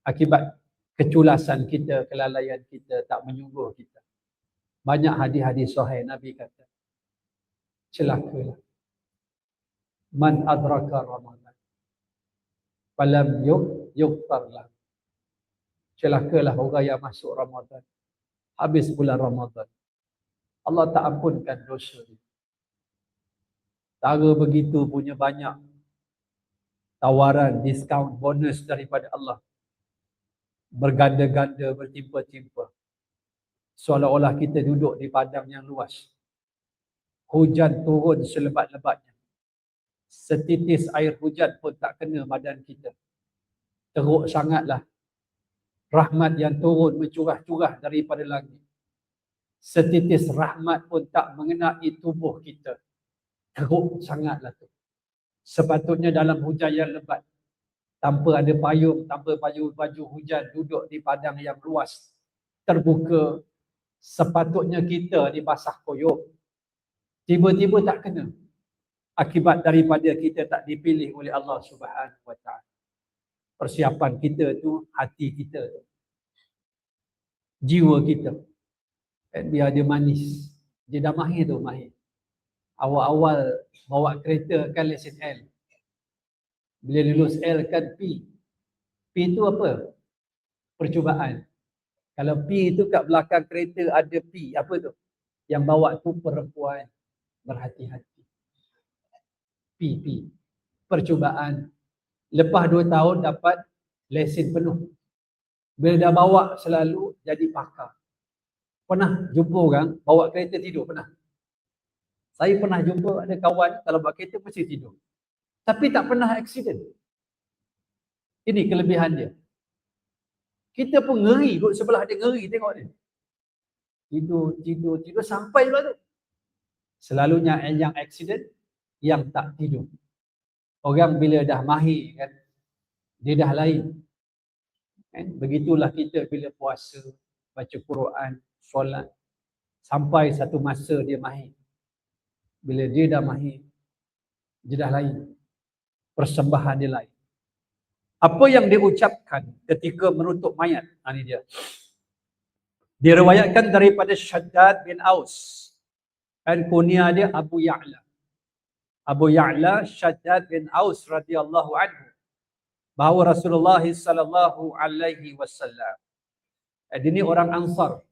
akibat keculasan kita, kelalaian kita, tak menyungguh kita. Banyak hadis-hadis sahih Nabi kata, celakalah man adraka Ramadan falam yughfar lahu. Celakalah orang yang masuk Ramadan, habis bulan Ramadan, Allah tak ampunkan dosa dia. Cara begitu punya banyak tawaran, diskaun, bonus daripada Allah. Berganda-ganda, bertimpa-timpa. Seolah-olah kita duduk di padang yang luas. Hujan turun selebat-lebatnya. Setitis air hujan pun tak kena badan kita. Teruk sangatlah rahmat yang turun mencurah-curah daripada langit. Setitis rahmat pun tak mengenai tubuh kita. Teruk sangatlah tu. Sepatutnya dalam hujan yang lebat, tanpa ada payung, tanpa baju hujan, duduk di padang yang luas, terbuka, sepatutnya kita dibasah koyok. Tiba-tiba tak kena. Akibat daripada kita tak dipilih oleh Allah Subhanahu Wa Taala. Persiapan kita tu, hati kita tu, jiwa kita. Dia ada manis. Dia dah mahir tu, mahir. Awal-awal bawa kereta kan lesen L. Bila lulus L kan P. P tu apa? Percubaan. Kalau P tu kat belakang kereta ada P, apa tu? Yang bawa tu perempuan berhati-hati. P. Percubaan. Lepas 2 tahun dapat lesen penuh. Bila dah bawa selalu jadi pakar. Pernah jumpa orang bawa kereta tidur? Pernah? Saya pernah jumpa ada kawan kalau bawa kereta mesti tidur. Tapi tak pernah aksiden. Ini kelebihan dia. Kita pun ngeri duduk sebelah dia, ngeri tengok dia. Tidur sampai pula tu. Selalunya yang aksiden, yang tak tidur. Orang bila dah mahir kan, dia dah lain. Kan? Begitulah kita bila puasa, baca Quran, solat. Sampai satu masa dia mahir. Bila dia dah mahir, dia dah lain. Persembahan dia lain. Apa yang dia ucapkan ketika menutup mayat? Ini dia. Diriwayatkan daripada Shaddad bin Aus. Dan kunia dia Abu Ya'la. Abu Ya'la Shaddad bin Aus radhiyallahu anhu. Bahawa Rasulullah sallallahu alaihi wasallam. Ini orang Ansar.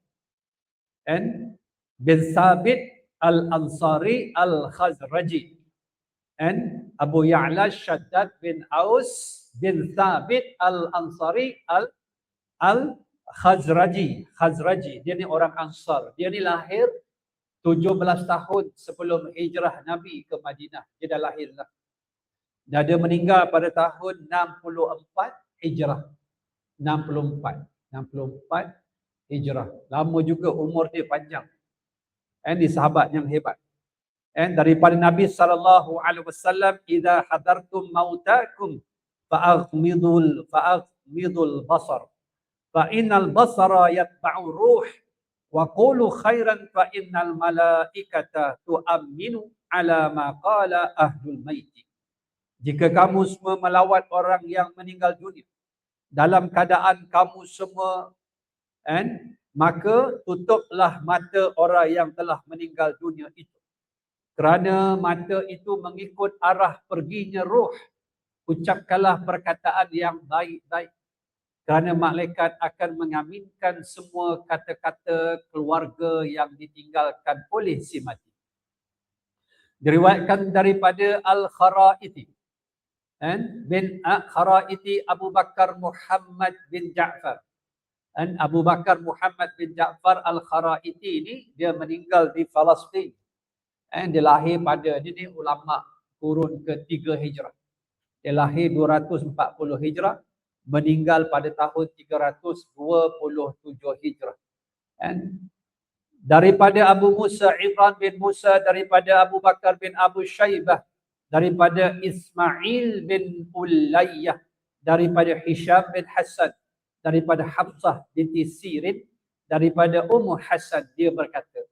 And bin Sabit Al-Ansari Al-Khazraji. And Abu Ya'la Shaddad bin Aus bin Thabit Al-Ansari Al-Khazraji. Dia ni orang Ansar. Dia ni lahir 17 tahun sebelum hijrah Nabi ke Madinah. Dia dah lahir lah. Dan dia meninggal pada tahun 64 hijrah. 64 hijrah. Lama juga umur dia, panjang. And dia sahabat yang hebat. And daripada Nabi sallallahu alaihi wasallam, idza hadartum mautakum fa'aghmidul basar fa innal basara yatba'u ruh wa qulu khairan fa innal malaikata tu'minu ala ma qala ahlul mait. Jika kamu semua melawat orang yang meninggal dunia dalam keadaan kamu semua, maka tutuplah mata orang yang telah meninggal dunia itu. Kerana mata itu mengikut arah perginya roh. Ucapkanlah perkataan yang baik-baik. Kerana malaikat akan mengaminkan semua kata-kata keluarga yang ditinggalkan oleh si mati. Diriwayatkan daripada Al-Kharaiti. Bin Kharaiti Abu Bakar Muhammad bin Ja'far. Dan Abu Bakar Muhammad bin Ja'far Al-Kharaiti ni dia meninggal di Palestin. Dia lahir pada dia ni ulama kurun ke-3 Hijrah. Dia lahir 240 Hijrah, meninggal pada tahun 327 Hijrah. Daripada Abu Musa Imran bin Musa, daripada Abu Bakar bin Abu Shaybah, daripada Ismail bin Ulayyah, daripada Hisham bin Hasan, daripada Hafsah binti Sirin, daripada Ummu Hasan, dia berkata,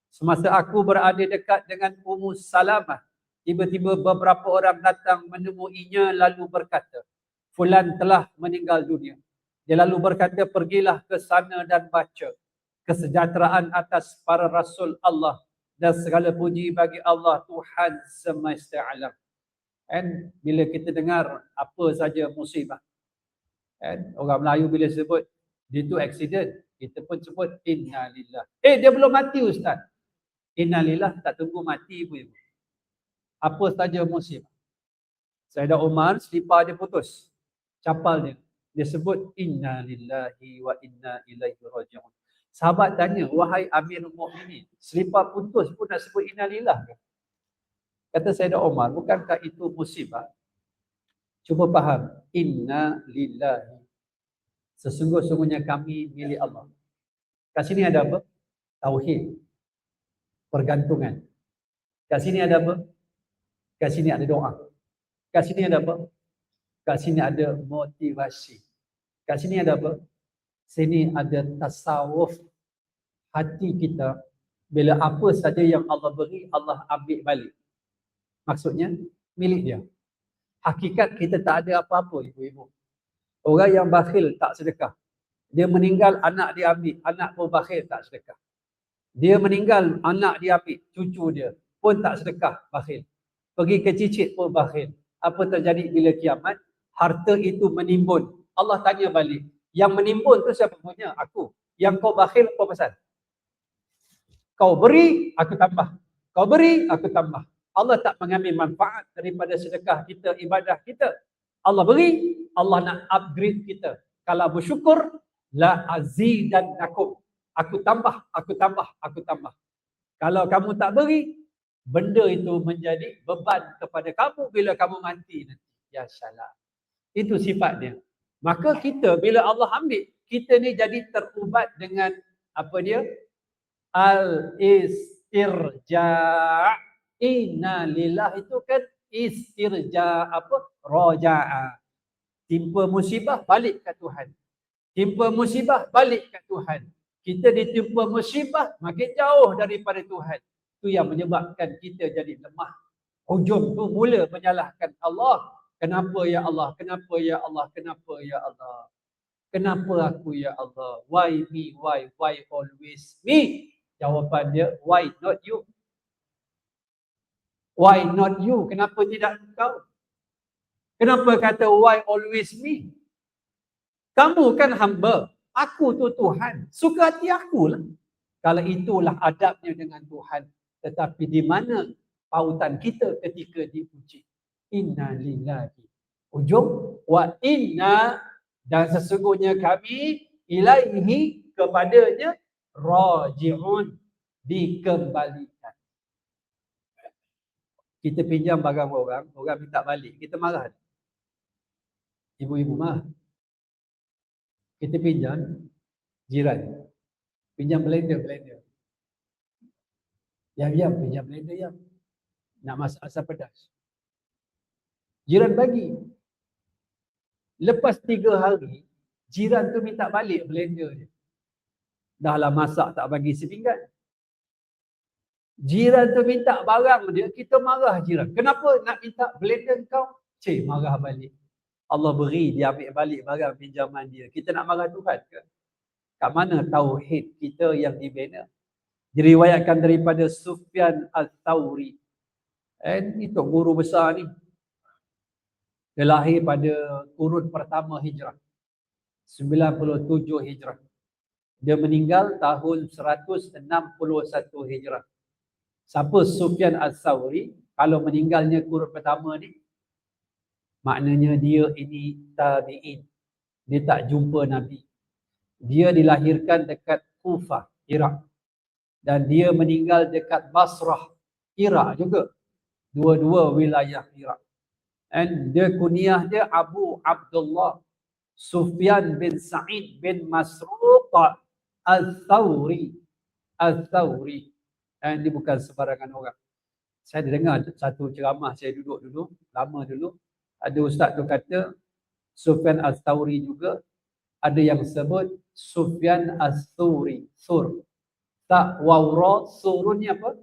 semasa aku berada dekat dengan Ummu Salamah, tiba-tiba beberapa orang datang menemuinya lalu berkata, fulan telah meninggal dunia. Dia lalu berkata, pergilah ke sana dan baca, kesejahteraan atas para rasul Allah dan segala puji bagi Allah Tuhan semesta alam. Bila kita dengar apa saja musibah, orang Melayu bila sebut dia tu accident, kita pun sebut innalillah. Dia belum mati ustaz. Innalillah tak tunggu mati pun. Apa saja musibah. Sayyidah Umar selipar dia putus, capal dia. Dia sebut innalillahi wa inna ilaihi raji'un. Sahabat tanya, wahai Amirul Mukminin, selipar putus pun nak sebut innalillah ke? Kata Sayyidah Umar, bukankah itu musibah? Cuba faham, inna lillahi, sesungguh-sungguhnya kami milik Allah. Kat sini ada apa? Tauhid, pergantungan. Kat sini ada apa? Kat sini ada doa. Kat sini ada apa? Kat sini ada motivasi. Kat sini ada apa? Sini ada tasawuf. Hati kita, bila apa saja yang Allah beri, Allah ambil balik. Maksudnya, milik dia. Hakikat kita tak ada apa-apa, ibu-ibu. Orang yang bakhil tak sedekah. Dia meninggal, anak dia ambil. Anak pun bakhil, tak sedekah. Dia meninggal, anak dia ambil. Cucu dia pun tak sedekah, bakhil. Pergi ke cicit pun bakhil. Apa terjadi bila kiamat? Harta itu menimbun. Allah tanya balik. Yang menimbun tu siapa punya? Aku. Yang kau bakhil apa pasal? Kau beri, aku tambah. Kau beri, aku tambah. Allah tak mengambil manfaat daripada sedekah kita, ibadah kita. Allah beri, Allah nak upgrade kita. Kalau bersyukur, la azidannakum. Aku tambah, aku tambah, aku tambah. Kalau kamu tak beri, benda itu menjadi beban kepada kamu bila kamu mati nanti. Ya salam. Itu sifatnya. Maka kita bila Allah ambil, kita ni jadi terubat dengan apa dia? Al-istirja'. Inna lillah itu kan istirja' apa? Raja'a. Timpa musibah, balik ke Tuhan. Timpa musibah, balik ke Tuhan. Kita ditimpa musibah, makin jauh daripada Tuhan. Itu yang menyebabkan kita jadi lemah. Hujung tu mula menyalahkan Allah. Kenapa ya Allah? Kenapa ya Allah? Kenapa ya Allah? Kenapa aku ya Allah? Why me? Why always me? Jawapan dia, why not you? Why not you? Kenapa tidak engkau? Kenapa kata why always me? Kamu kan hamba. Aku tu Tuhan. Suka hati akulah. Kalau itulah adabnya dengan Tuhan. Tetapi di mana pautan kita ketika dipuji? Inna lillahi. Ujung. Wa inna. Dan sesungguhnya kami ilaihi kepadanya raji'un. Dikembalikan. Kita pinjam barang orang minta balik. Kita marah. Ibu-ibu marah. Kita pinjam jiran. Pinjam blender. Yang pinjam blender yang. Nak masak asam pedas. Jiran bagi. Lepas 3 hari, jiran tu minta balik blender dia. Dahlah masak tak bagi sepinggan. Jiran tu minta barang dia, kita marah jiran. Kenapa nak minta blender kau? Marah balik. Allah beri, dia ambil balik barang pinjaman dia. Kita nak marah Tuhan ke? Kat mana tauhid kita yang dibina? Diriwayatkan daripada Sufyan Al-Thawri. Itu guru besar ni. Dia lahir pada kurun pertama Hijrah. 97 Hijrah. Dia meninggal tahun 161 Hijrah. Siapa Sufyan Al-Thawri? Kalau meninggalnya kurun pertama ni, maknanya dia ini tabi'in. Dia tak jumpa Nabi. Dia dilahirkan dekat Kufah, Iraq. Dan dia meninggal dekat Basrah, Iraq juga. Dua-dua wilayah Iraq. And dia kunyah dia Abu Abdullah Sufyan bin Sa'id bin Masruq Al-Thawri. Al-Thawri. And dia bukan sebarangan orang. Saya dengar satu ceramah, saya duduk dulu, lama dulu. Ada ustaz tu kata Sufyan Al-Thawri juga. Ada yang sebut Sufyan Al-Thawri. Sur. Tak wawra, surun ni apa?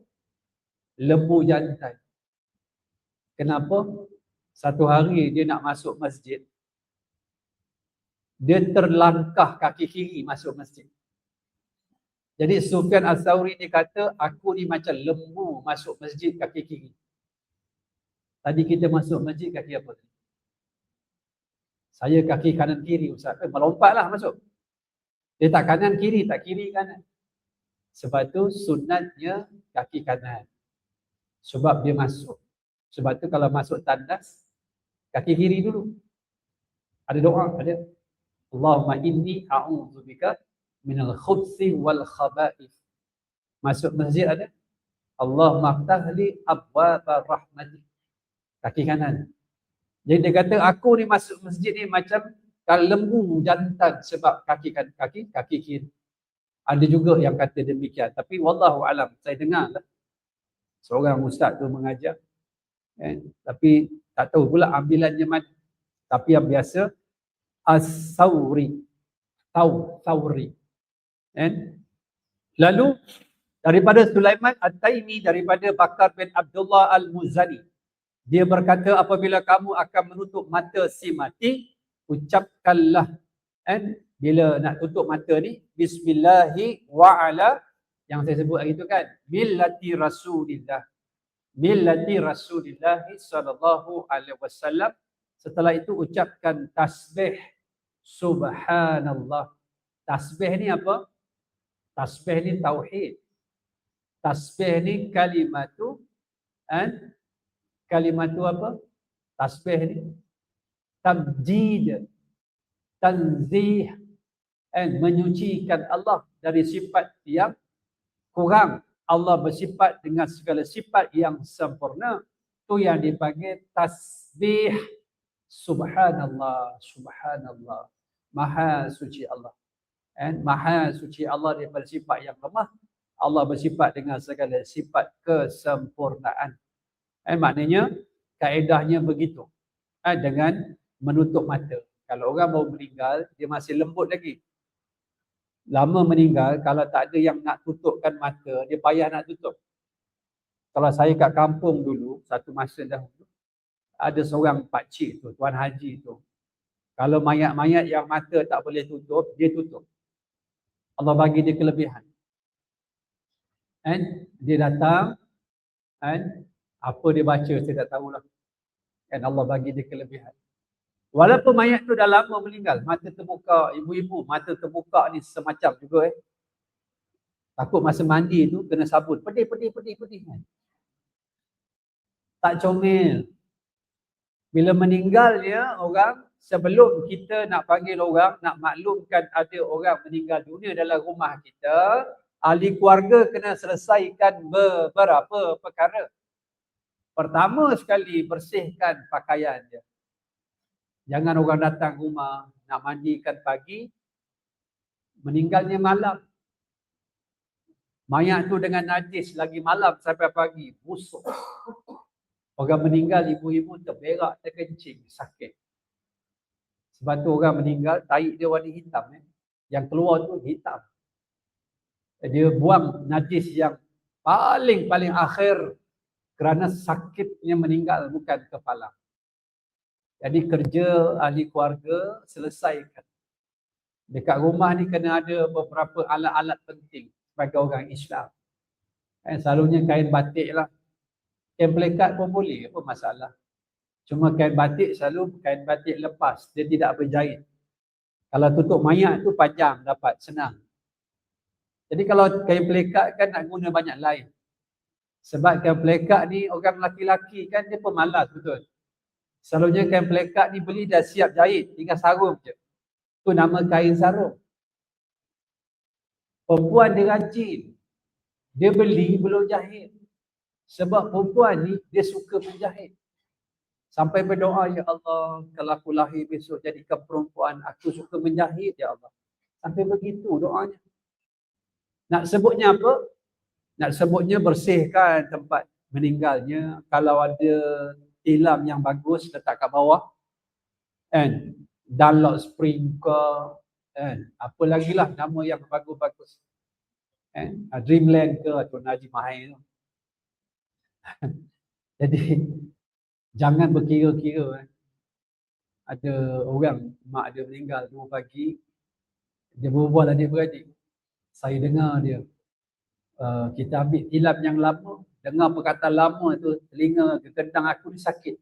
Lembu jantan. Kenapa? Satu hari dia nak masuk masjid. Dia terlangkah kaki kiri masuk masjid. Jadi Sufyan Al-Thawri ni kata, aku ni macam lembu masuk masjid kaki kiri. Tadi kita masuk masjid kaki apa? Saya kaki kanan kiri Ustaz. Melompatlah masuk. Dia tak kanan kiri, tak kiri kanan. Sebab tu sunatnya kaki kanan. Sebab dia masuk. Sebab tu kalau masuk tandas, kaki kiri dulu. Ada doa, ada. Allahumma inni a'udzubika minal khubthi wal khaba'ith. Masuk masjid ada. Allahumma ftahli abwaba rahmatik. Kaki kanan. Jadi dia kata aku ni masuk masjid ni macam kalau lembu jantan sebab kaki kiri. Ada juga yang kata demikian. Tapi wallahu alam, saya dengar lah. Seorang ustaz tu mengajar. Tapi tak tahu pula ambilannya mana. Tapi yang biasa As-Thawri. Thawri. Lalu daripada Sulaiman At-Taimi, daripada Bakar bin Abdullah Al-Muzani. Dia berkata apabila kamu akan menutup mata si mati, ucapkanlah. Bila nak tutup mata ni, Bismillahi wa'ala, yang saya sebut hari tu kan, millati Rasulillah. Millati Rasulillah sallallahu alaihi wasallam. Setelah itu ucapkan tasbih Subhanallah. Tasbih ni apa? Tasbih ni tauhid. Tasbih ni kalimatu kalimatu apa? Tasbih ni tabjid, tanzih, menyucikan Allah dari sifat yang kurang. Allah bersifat dengan segala sifat yang sempurna. Itu yang dipanggil tasbih. Subhanallah, subhanallah. Maha suci Allah. Maha suci Allah daripada sifat yang lemah. Allah bersifat dengan segala sifat kesempurnaan. Maknanya kaedahnya begitu. Dengan menutup mata. Kalau orang baru meninggal, dia masih lembut lagi. Lama meninggal, kalau tak ada yang nak tutupkan mata, dia payah nak tutup. Kalau saya kat kampung dulu, satu masa dahulu, ada seorang pakcik tu, Tuan Haji tu. Kalau mayat-mayat yang mata tak boleh tutup, dia tutup. Allah bagi dia kelebihan. Dia datang, apa dia baca, saya tak tahulah. Allah bagi dia kelebihan. Walaupun mayat tu dah lama meninggal, mata terbuka, ibu-ibu mata terbuka ni semacam juga takut masa mandi tu kena sabun. Pedih. Tak comel. Bila meninggalnya orang, sebelum kita nak panggil orang, nak maklumkan ada orang meninggal dunia dalam rumah kita, ahli keluarga kena selesaikan beberapa perkara. Pertama sekali, bersihkan pakaian dia. Jangan orang datang rumah, nak mandikan pagi, meninggalnya malam. Mayat tu dengan najis lagi malam sampai pagi, busuk. Orang meninggal, ibu-ibu terberak, terkencing, sakit. Sebab tu orang meninggal, tahi dia warna hitam. Yang keluar tu hitam. Dia buang najis yang paling akhir kerana sakitnya meninggal, bukan kepala. Jadi kerja ahli keluarga selesaikan. Dekat rumah ni kena ada beberapa alat-alat penting sebagai orang Islam. Selalunya kain batik lah. Kain pelekat pun boleh, apa masalah. Cuma kain batik selalu kain batik lepas, dia tidak berjahit. Kalau tutup mayat tu panjang dapat, senang. Jadi kalau kain pelekat kan nak guna banyak lain. Sebab kain pelekat ni orang lelaki-lelaki kan dia pemalas betul. Selalunya kain pelekat ni beli dah siap jahit, tinggal sarung je. Tu nama kain sarung. Perempuan dia rajin. Dia beli belum jahit. Sebab perempuan ni dia suka menjahit. Sampai berdoa, ya Allah, kalau aku lahir besok jadikan perempuan, aku suka menjahit, ya Allah. Sampai begitu doanya. Nak sebutnya apa? Nak sebutnya bersihkan tempat meninggalnya. Kalau ada tilam yang bagus, letak kat bawah. And Dunlop Spring ke, apa lagi lah nama yang bagus-bagus. Dreamland ke atau Najib Mahir tu. Jadi jangan berkira-kira. Ada orang, mak dia meninggal 2 pagi, dia berbual adik-beradik. Saya dengar dia, kita ambil tilam yang lama, dengar perkataan lama tu, telinga kekentang aku ni sakit.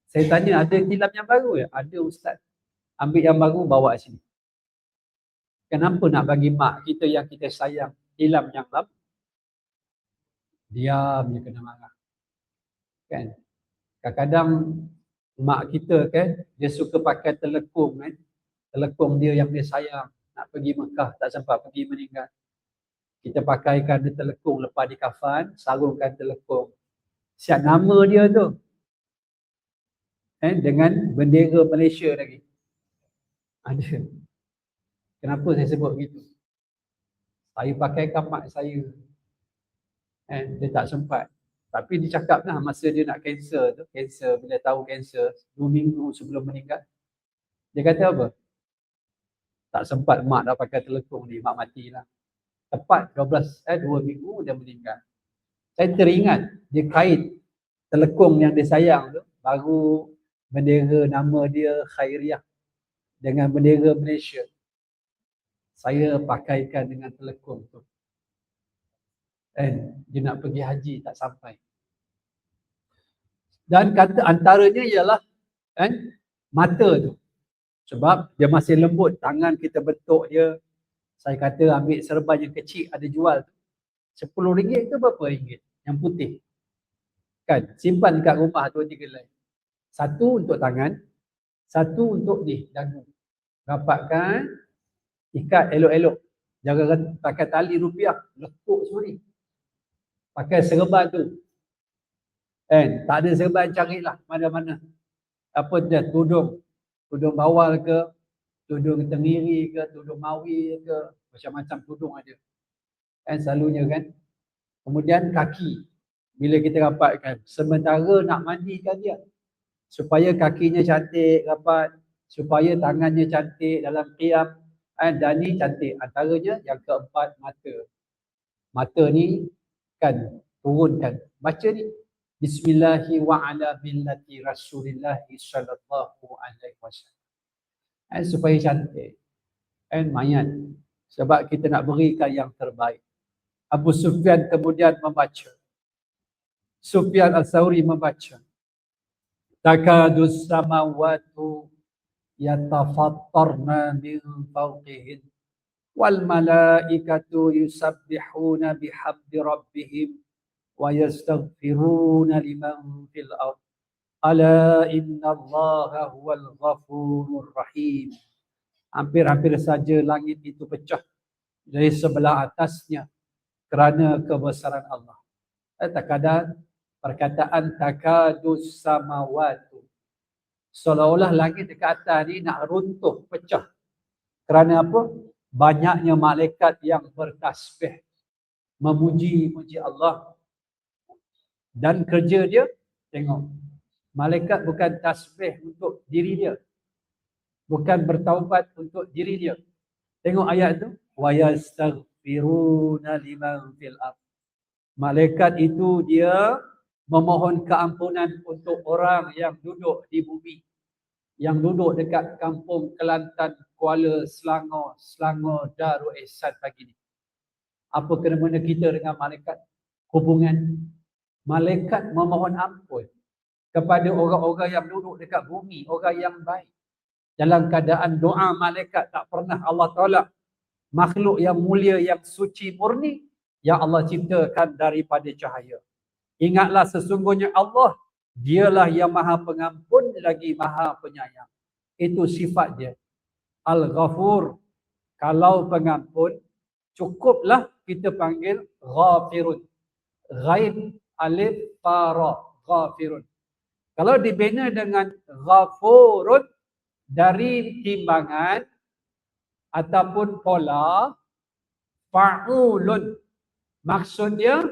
Saya tanya, ada tilam yang baru ya? Ada ustaz. Ambil yang baru, bawa sini. Kenapa nak bagi mak kita yang kita sayang tilam yang lama? Diam je kena marah. Kan? Kadang-kadang mak kita kan, dia suka pakai telekung kan. Telekung dia yang dia sayang. Nak pergi Mekah, tak sempat pergi meninggal. Kita pakaikan dia telekung, lepas di kafan, sarungkan telekung. Siap nama dia tu. Dengan bendera Malaysia lagi. Ada. Kenapa saya sebut begitu? Saya pakaikan mak saya. Dia tak sempat. Tapi dia cakap lah masa dia nak kanser tu, bila tahu kanser, 2 minggu sebelum meninggal. Dia kata apa? Tak sempat mak dah pakai telekung ni, mak matilah. Tepat 2 minggu dia meninggal. Saya teringat dia kait telekung yang dia sayang tu, baru bendera nama dia Khairiyah dengan bendera Malaysia. Saya pakaikan dengan telekung tu. Dia nak pergi haji tak sampai. Dan kata antaranya ialah mata tu. Sebab dia masih lembut, tangan kita bentuk dia. Saya kata ambil serban yang kecil ada jual tu. RM10 ke berapa ringgit? Yang putih. Kan, simpan dekat rumah 2-3 helai. Satu untuk tangan, satu untuk ni, dagu. Rapatkan, ikat elok-elok. Jangan pakai tali rupiah, lekuk semua ni. Pakai serban tu. Tak ada serban, carilah mana-mana. Apa dia, tudung bawal ke, tudung tenggiri ke, tudung mawi ke, macam-macam tudung ada. Selalunya kan. Kemudian kaki. Bila kita rapatkan, sementara nak mandikan dia. Supaya kakinya cantik, rapat. Supaya tangannya cantik dalam qiyam. Dan ni cantik. Antaranya yang keempat, mata. Mata ni kan, turunkan. Baca ni. Bismillahi wa ala billati Rasulillahi sallallahu alaihi wasallam. Supaya cantik. Mayat. Sebab kita nak berikan yang terbaik. Abu Sufyan kemudian membaca. Sufyan Al-Thawri membaca. Takadus samawatu yatafattarna min fawqihin wal malaikatu yusabbihuna bihamdi rabbihim wa yastaghfiruna liman fil ard. Ala inna Allaha huwal ghafurur rahim. Hampir-hampir saja langit itu pecah dari sebelah atasnya kerana kebesaran Allah. Terkadang perkataan takadus samawatu, seolah-olah langit dekat atas ni nak runtuh, pecah. Kerana apa? Banyaknya malaikat yang bertasbih, memuji Allah. Dan kerja dia, tengok, malaikat bukan tasbih untuk diri dia, bukan bertaubat untuk diri dia. Tengok ayat tu, wa yastaghfiruna liman fil ardh. Malaikat itu dia memohon keampunan untuk orang yang duduk di bumi, yang duduk dekat kampung Kelantan, Kuala Selangor, Darul Ihsan pagi ni. Apa kena-mena kita dengan malaikat? Hubungan. Malaikat memohon ampun kepada orang-orang yang duduk dekat bumi, orang yang baik. Dalam keadaan doa malaikat tak pernah Allah tolak makhluk yang mulia, yang suci murni, yang Allah ciptakan daripada cahaya. Ingatlah sesungguhnya Allah, dialah yang maha pengampun lagi maha penyayang. Itu sifat dia. Al-Ghafur. Kalau pengampun, cukuplah kita panggil ghafirun. Ghaib alif ta ra, ghafirun. Kalau dibina dengan ghafurun dari timbangan ataupun pola fa'ulun, maksudnya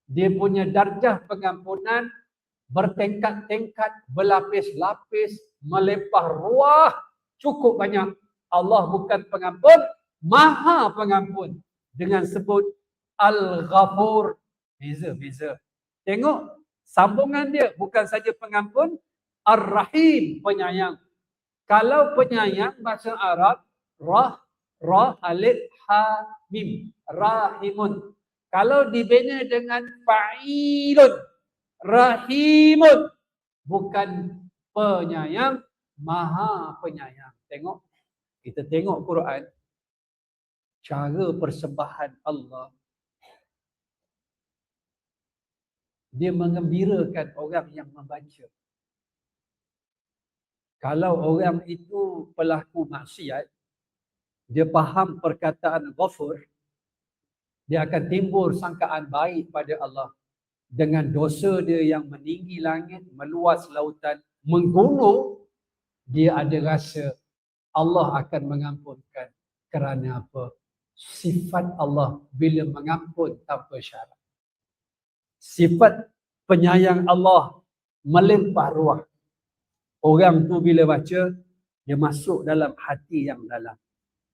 dia punya darjah pengampunan bertingkat-tingkat, berlapis-lapis, melimpah ruah, cukup banyak. Allah bukan pengampun, maha pengampun. Dengan sebut Al-Ghafur. Beza. Tengok sambungan dia, bukan saja pengampun, Ar-Rahim, penyayang. Kalau penyayang bahasa Arab, ra alif ha mim, rahimun. Kalau dibina dengan fa'ilun, rahimun, bukan penyayang, maha penyayang. Tengok, kita tengok Quran, cara persembahan Allah, dia mengembirakan orang yang membaca. Kalau orang itu pelaku maksiat, dia faham perkataan ghafur, dia akan timbul sangkaan baik pada Allah. Dengan dosa dia yang meninggi langit, meluas lautan, menggunung, dia ada rasa Allah akan mengampunkan. Kerana apa? Sifat Allah bila mengampun tanpa syarat. Sifat penyayang Allah melimpah ruah. Orang tu bila baca, dia masuk dalam hati yang dalam.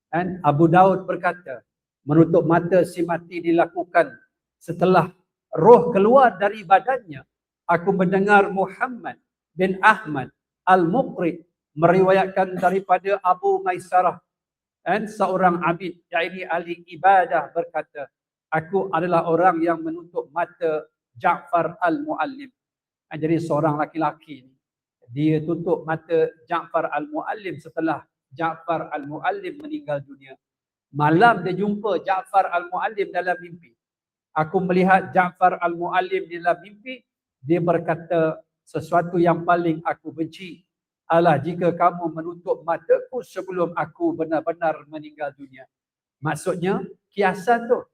Dan Abu Daud berkata, menutup mata si mati dilakukan setelah roh keluar dari badannya. Aku mendengar Muhammad bin Ahmad Al-Muqri meriwayatkan daripada Abu Maisarah dan seorang abid, yakni ahli ibadah, berkata, aku adalah orang yang menutup mata Ja'far Al-Muallim. Jadi seorang laki-laki, dia tutup mata Ja'far Al-Muallim setelah Ja'far Al-Muallim meninggal dunia. Malam dia jumpa Ja'far Al-Muallim dalam mimpi. Aku melihat Ja'far Al-Muallim dalam mimpi, dia berkata, sesuatu yang paling aku benci adalah jika kamu menutup mataku sebelum aku benar-benar meninggal dunia. Maksudnya, kiasan tu.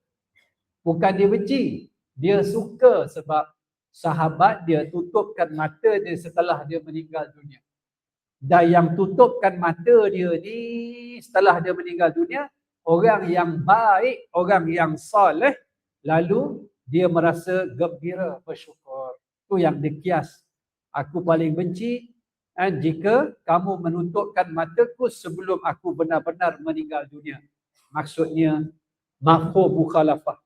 Bukan dia benci, dia suka sebab sahabat dia tutupkan mata dia setelah dia meninggal dunia. Dan yang tutupkan mata dia ni setelah dia meninggal dunia, orang yang baik, orang yang soleh, lalu dia merasa gembira, bersyukur. Itu yang dikias. Aku paling benci jika kamu menutupkan mataku sebelum aku benar-benar meninggal dunia. Maksudnya, mafhum mukhalafah.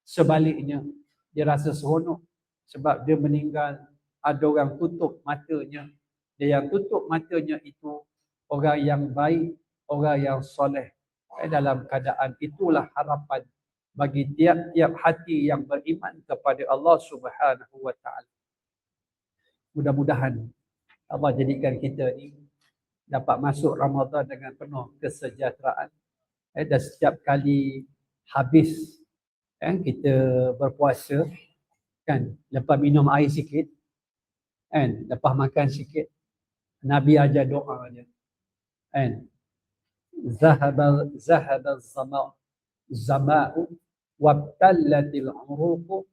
Sebaliknya, dia rasa seronok sebab dia meninggal, ada orang tutup matanya. Dia yang tutup matanya itu orang yang baik, orang yang soleh. Dalam keadaan itulah harapan bagi tiap-tiap hati yang beriman kepada Allah Subhanahu wa taala. Mudah-mudahan Allah jadikan kita ni dapat masuk Ramadan dengan penuh kesejahteraan. Dan setiap kali habis kita berpuasa, kan, lepas minum air sikit, kan, lepas makan sikit, Nabi ajar doa dia, kan, zahaba zama'u wabtallatil uruqu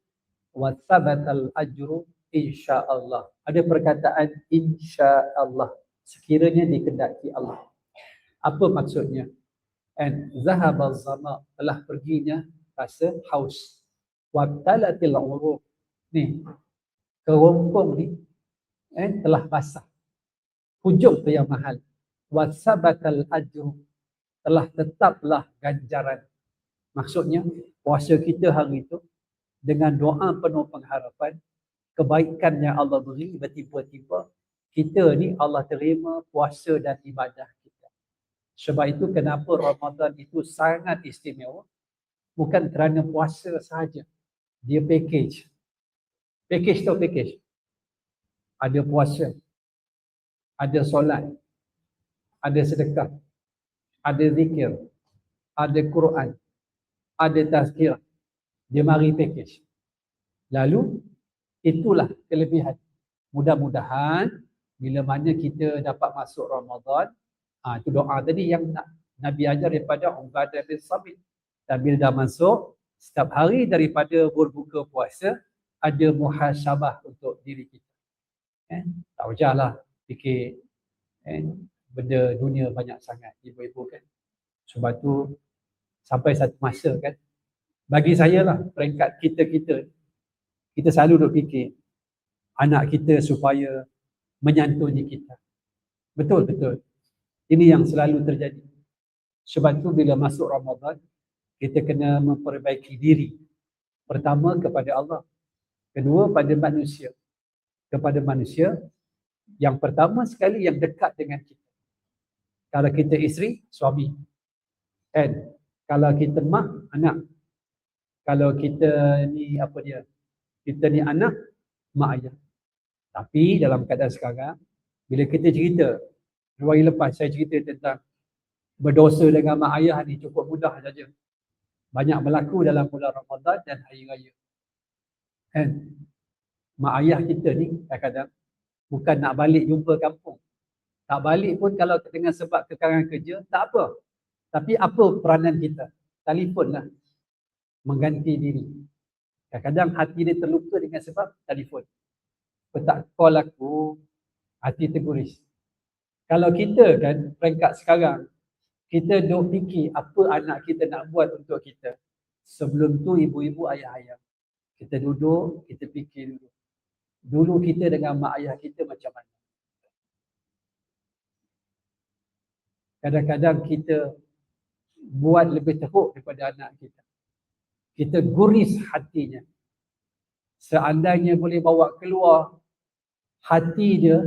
wa thabatal ajru insyaallah. Ada perkataan insyaallah, sekiranya dikehendaki Allah. Apa maksudnya? And zahaba zama, telah perginya rasa haus. Wabtallatil uruq, ni kerongkong ni telah basah. Hujung tu yang mahal. Wa thabatal ajru, telah tetaplah ganjaran. Maksudnya, puasa kita hari itu dengan doa penuh pengharapan, kebaikan yang Allah beri bertiba-tiba, kita ni Allah terima puasa dan ibadah kita. Sebab itu kenapa Ramadan itu sangat istimewa, bukan kerana puasa sahaja. Dia package. Package tu package. Ada puasa, ada solat, ada sedekah, ada zikir, ada Quran, ada tazkirah. Dia mari package. Lalu itulah kelebihan. Mudah-mudahan bila mana kita dapat masuk Ramadan, itu doa tadi yang Nabi ajar daripada Ubadah bin Samit. Dan bila dah masuk, setiap hari daripada berbuka puasa, ada muhasabah untuk diri kita. Tak usahlah fikir benda dunia banyak sangat, ibu-ibu kan. Sebab tu sampai satu masa kan, bagi saya lah, peringkat kita selalu duk fikir anak kita supaya menyantuni kita. Betul. Ini yang selalu terjadi. Sebab tu bila masuk Ramadan, kita kena memperbaiki diri. Pertama kepada Allah. Kedua pada manusia. Kepada manusia, yang pertama sekali yang dekat dengan kita. Kalau kita isteri, suami. And kalau kita mak, anak. Kalau kita ni kita ni anak, mak ayah. Tapi dalam keadaan sekarang, bila kita cerita, 2 hari lepas saya cerita tentang berdosa dengan mak ayah ni cukup mudah saja. Banyak berlaku dalam bulan Ramadan dan hari raya. And mak ayah kita ni kadang-kadang bukan nak balik jumpa kampung. Tak balik pun kalau dengan sebab kekarangan kerja, tak apa. Tapi apa peranan kita? Telefonlah. Mengganti diri. Kadang-kadang hati dia terluka dengan sebab telefon. Tak call aku, hati terguris. Kalau kita kan, peringkat sekarang, kita duk fikir apa anak kita nak buat untuk kita. Sebelum tu ibu-ibu, ayah-ayah. Kita duduk, kita fikir dulu. Dulu kita dengan mak ayah kita macam mana? Kadang-kadang kita buat lebih teruk daripada anak kita. Kita guris hatinya. Seandainya boleh bawa keluar, hati dia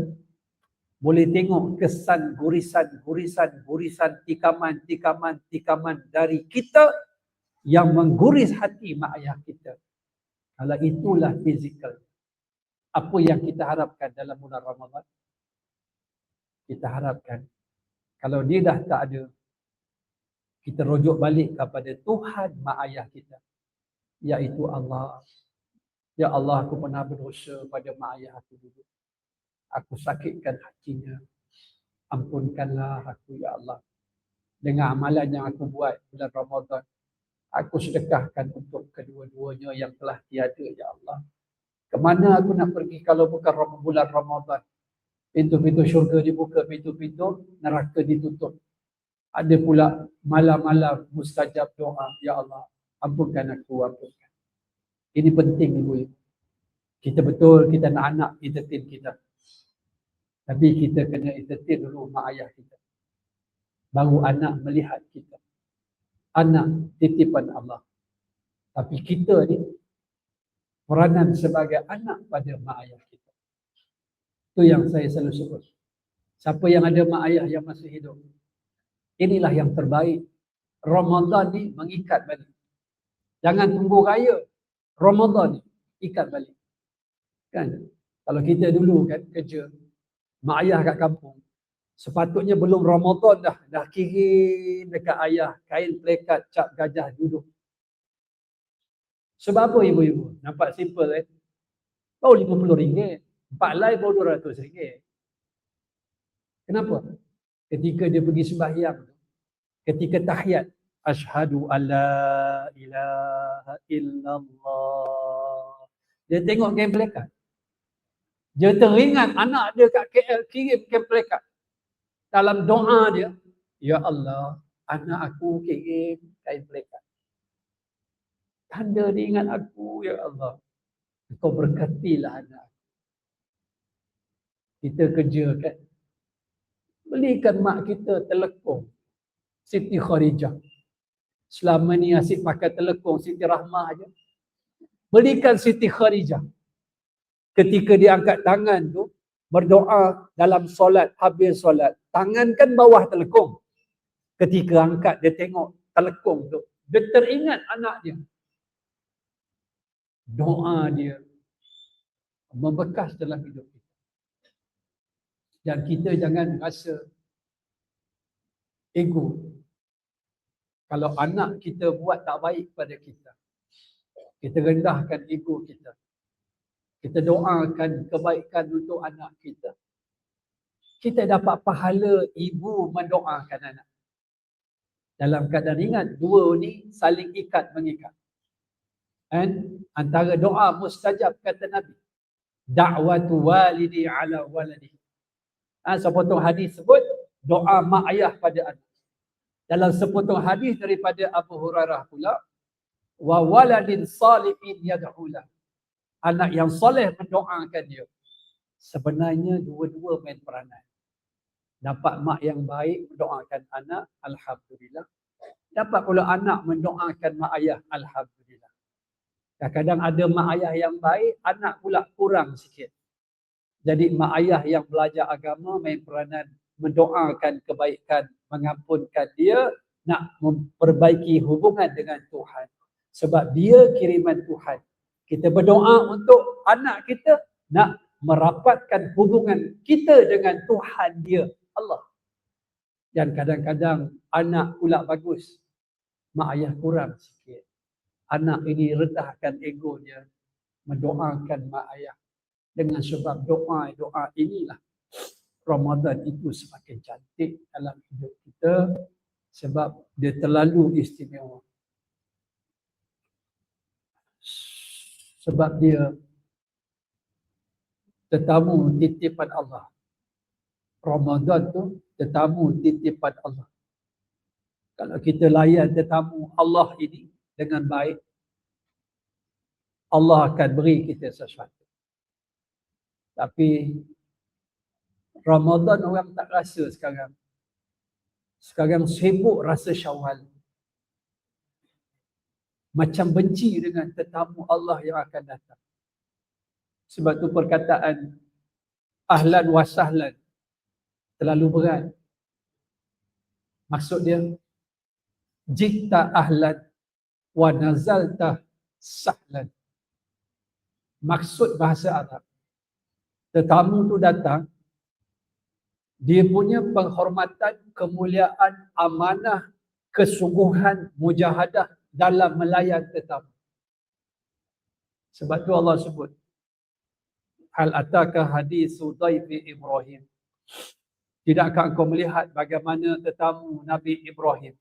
boleh tengok kesan gurisan, tikaman dari kita yang mengguris hati mak ayah kita. Kalau itulah fizikal. Apa yang kita harapkan dalam bulan Ramadan? Kita harapkan kalau dia dah tak ada, kita rujuk balik kepada Tuhan mak ayah kita, iaitu Allah. Ya Allah, aku pernah berdosa pada mak ayah aku dulu. Aku sakitkan hatinya. Ampunkanlah aku, ya Allah. Dengan amalan yang aku buat bulan Ramadan, aku sedekahkan untuk kedua-duanya yang telah tiada, ya Allah. Kemana aku nak pergi kalau bukan bulan Ramadan? Pintu-pintu syurga dibuka, pintu-pintu neraka ditutup. Ada pula malam-malam mustajab doa, ya Allah, ampunkan aku, ampunkan. Ini penting ibu-ibu. Kita betul, kita nak anak entertain kita. Tapi kita kena entertain dulu mak ayah kita. Baru anak melihat kita. Anak titipan Allah. Tapi kita ni peranan sebagai anak pada mak ayah kita. Itu yang saya selalu sebut. Siapa yang ada mak ayah yang masih hidup, inilah yang terbaik. Ramadan ni mengikat balik. Jangan tunggu raya. Ramadan ni ikat balik. Kan? Kalau kita dulu kan kerja, mak ayah kat kampung, sepatutnya belum Ramadan dah kirim dekat ayah kain plekat cap gajah duduk. Sebab apa ibu-ibu? Nampak simple kan? Baru RM50. 4 lai baru RM200. Kenapa? Ketika dia pergi sembahyang, ketika tahiyat, asyhadu alla ilaha illallah, dia tengok kain plekat. Dia teringat anak dia kat KL kirim kain plekat. Dalam doa dia, ya Allah, anak aku kirim kain plekat. Tanda dia ingat aku, ya Allah. Kau berkatilah anak. Kita kerja kan, belikan mak kita telekong Siti Kharijah. Selama ni asyik pakai telekong Siti Rahmah aja. Belikan Siti Kharijah. Ketika dia angkat tangan tu, berdoa dalam solat, habis solat, tangan kan bawah telekong. Ketika angkat, dia tengok telekong tu, dia teringat anak dia. Doa dia membekas dalam hidup kita. Dan kita jangan rasa ego. Kalau anak kita buat tak baik pada kita, kita rendahkan ego kita. Kita doakan kebaikan untuk anak kita. Kita dapat pahala ibu mendoakan anak. Dalam keadaan ingat, dua ni saling ikat mengikat. Dan antara doa mustajab kata Nabi, da'watu walidi ala waladi. Sepotong hadis sebut doa mak ayah pada anak. Dalam sepotong hadis daripada Abu Hurairah pula, wa waladin salihin yad'ulah. Anak yang soleh mendoakan dia. Sebenarnya dua-dua main peranan. Dapat mak yang baik mendoakan anak, alhamdulillah. Dapat pula anak mendoakan mak ayah, alhamdulillah. Kadang-kadang ada mak ayah yang baik, anak pula kurang sikit. Jadi mak ayah yang belajar agama main peranan mendoakan kebaikan, mengampunkan dia, nak memperbaiki hubungan dengan Tuhan. Sebab dia kiriman Tuhan. Kita berdoa untuk anak kita nak merapatkan hubungan kita dengan Tuhan dia, Allah. Dan kadang-kadang anak pula bagus, mak ayah kurang sikit. Anak ini rendahkan ego dia, mendoakan mak ayah. Dengan sebab doa inilah Ramadan itu semakin cantik dalam hidup kita sebab dia terlalu istimewa. Sebab dia tetamu titipan Allah. Ramadan tu tetamu titipan Allah. Kalau kita layan tetamu Allah ini dengan baik, Allah akan beri kita sesuatu. Tapi Ramadan orang tak rasa sekarang. Sekarang sibuk rasa Syawal. Macam benci dengan tetamu Allah yang akan datang. Sebab tu perkataan ahlan wa sahlan terlalu berat. Maksud dia, jikta ahlan wa nazalta sahlan. Maksud bahasa Arab, tetamu tu datang, dia punya penghormatan, kemuliaan, amanah, kesungguhan, mujahadah dalam melayan tetamu. Sebab tu Allah sebut, hal ataka hadithu dhaifi Ibrahim. Tidakkah engkau melihat bagaimana tetamu Nabi Ibrahim?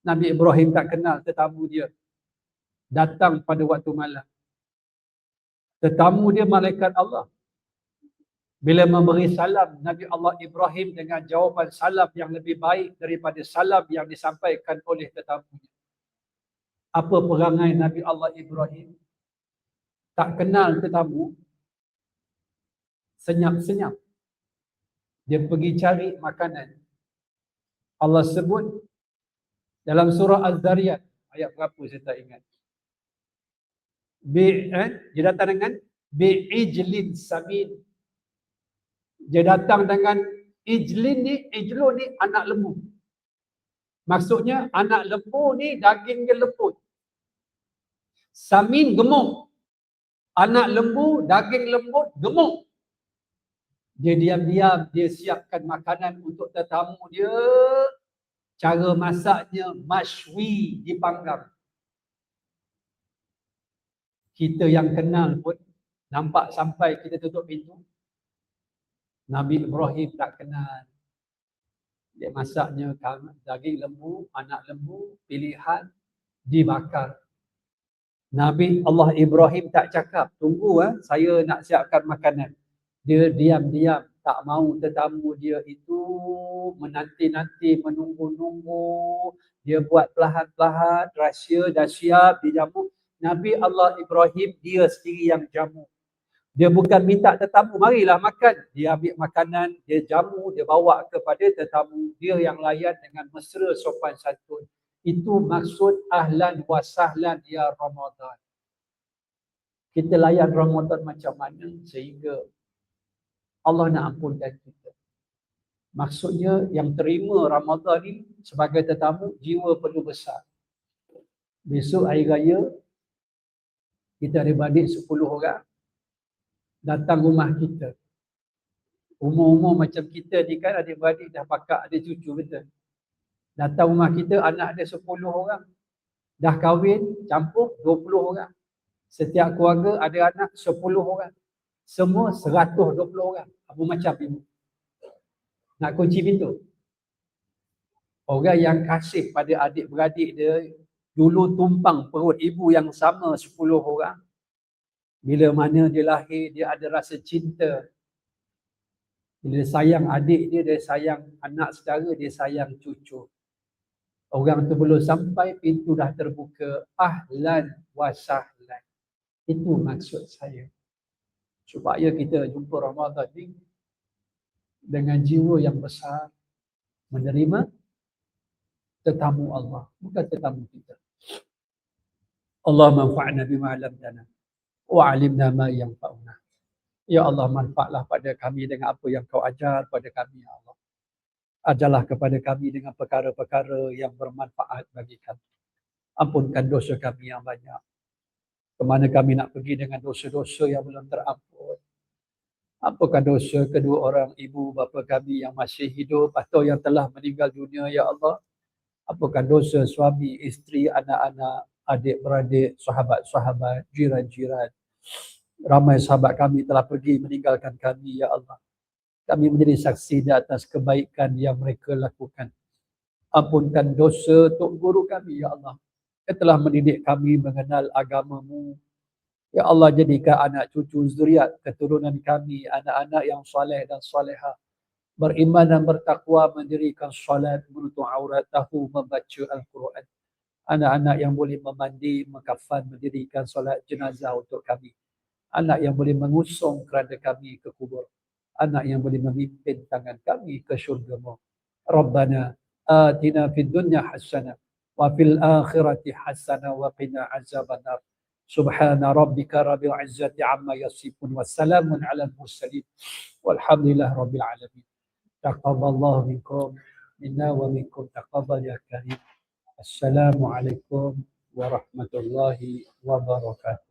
Nabi Ibrahim tak kenal tetamu dia. Datang pada waktu malam. Tetamu dia malaikat Allah. Bila memberi salam, Nabi Allah Ibrahim dengan jawapan salam yang lebih baik daripada salam yang disampaikan oleh tetamunya. Apa perangai Nabi Allah Ibrahim? Tak kenal tetamu, senyap-senyap. Dia pergi cari makanan. Allah sebut dalam surah Az-Zariyat, ayat berapa saya tak ingat. Dia datang dengan bi'ijlin samin. Dia datang dengan ijlin ni, ijlun ni anak lembu. Maksudnya anak lembu ni daging dia lembut. Samin gemuk. Anak lembu daging lembut gemuk. Dia diam-diam dia siapkan makanan untuk tetamu dia. Cara masaknya masywi, dipanggang. Kita yang kenal pun nampak sampai kita tutup pintu. Nabi Ibrahim tak kenal. Dia masaknya daging lembu, anak lembu, pilihan, dibakar. Nabi Allah Ibrahim tak cakap, tunggu saya nak siapkan makanan. Dia diam-diam, tak mahu tetamu dia itu menanti-nanti, menunggu-nunggu. Dia buat perlahan-lahan, rahsia dah siap, dijamu. Nabi Allah Ibrahim dia sendiri yang jamu. Dia bukan minta tetamu, marilah makan. Dia ambil makanan, dia jamu, dia bawa kepada tetamu. Dia yang layan dengan mesra sopan santun. Itu maksud ahlan wa sahlan ya Ramadan. Kita layan Ramadan macam mana sehingga Allah nak ampunkan kita. Maksudnya yang terima Ramadan ni sebagai tetamu, jiwa perlu besar. Besok hari raya, kita adik-adik 10 orang datang rumah kita. Umur-umur macam kita ni kan adik-adik dah pakak ada cucu, betul? Datang rumah kita anak ada 10 orang. Dah kahwin campur 20 orang. Setiap keluarga ada anak 10 orang. Semua 120 orang. Apa macam ibu? Nak kunci pintu? Orang yang kasih pada adik-beradik dia, dulu tumpang perut ibu yang sama 10 orang. Bila mana dia lahir, dia ada rasa cinta. Bila sayang adik dia, dia sayang anak saudara, dia sayang cucu. Orang tu belum sampai, pintu dah terbuka. Ahlan wa sahlan. Itu maksud saya. Supaya kita jumpa Ramadan ni dengan jiwa yang besar, menerima tetamu Allah, bukan tetamu kita. Allah manfa'na bima 'allamtana wa 'alimna ma yanfa'una. Ya Allah, manfaatlah pada kami dengan apa yang Kau ajar pada kami, ya Allah. Ajarlah kepada kami dengan perkara-perkara yang bermanfaat bagi kami. Ampunkan dosa kami yang banyak. Kemana kami nak pergi dengan dosa-dosa yang belum terampun. Ampunkan dosa kedua orang ibu bapa kami yang masih hidup atau yang telah meninggal dunia, ya Allah. Ampunkan dosa suami, isteri, anak-anak, adik-beradik, sahabat-sahabat, jiran-jiran. Ramai sahabat kami telah pergi meninggalkan kami, ya Allah. Kami menjadi saksi di atas kebaikan yang mereka lakukan. Ampunkan dosa tok guru kami, ya Allah, yang telah mendidik kami mengenal agama-Mu. Ya Allah, jadikan anak cucu zuriat keturunan kami, anak-anak yang soleh dan soleha, beriman dan bertakwa, mendirikan solat, menutup aurat, tahu membaca Al-Quran. Anak-anak yang boleh memandi, mengkafan, mendirikan solat jenazah untuk kami. Anak yang boleh mengusung keranda kami ke kubur. Anak yang boleh memimpin tangan kami ke syurga-Mu. Rabbana atina fid dunya hasanah wa fil akhirati hasanah wa qina azabannar. Subhana rabbika rabbil izzati amma yasifun wa salamun ala al-mursalin walhamdulillah rabbil alamin. Taqabbalallahu minkum minna wa minkum taqabbal ya karim. Assalamualaikum warahmatullahi wabarakatuh.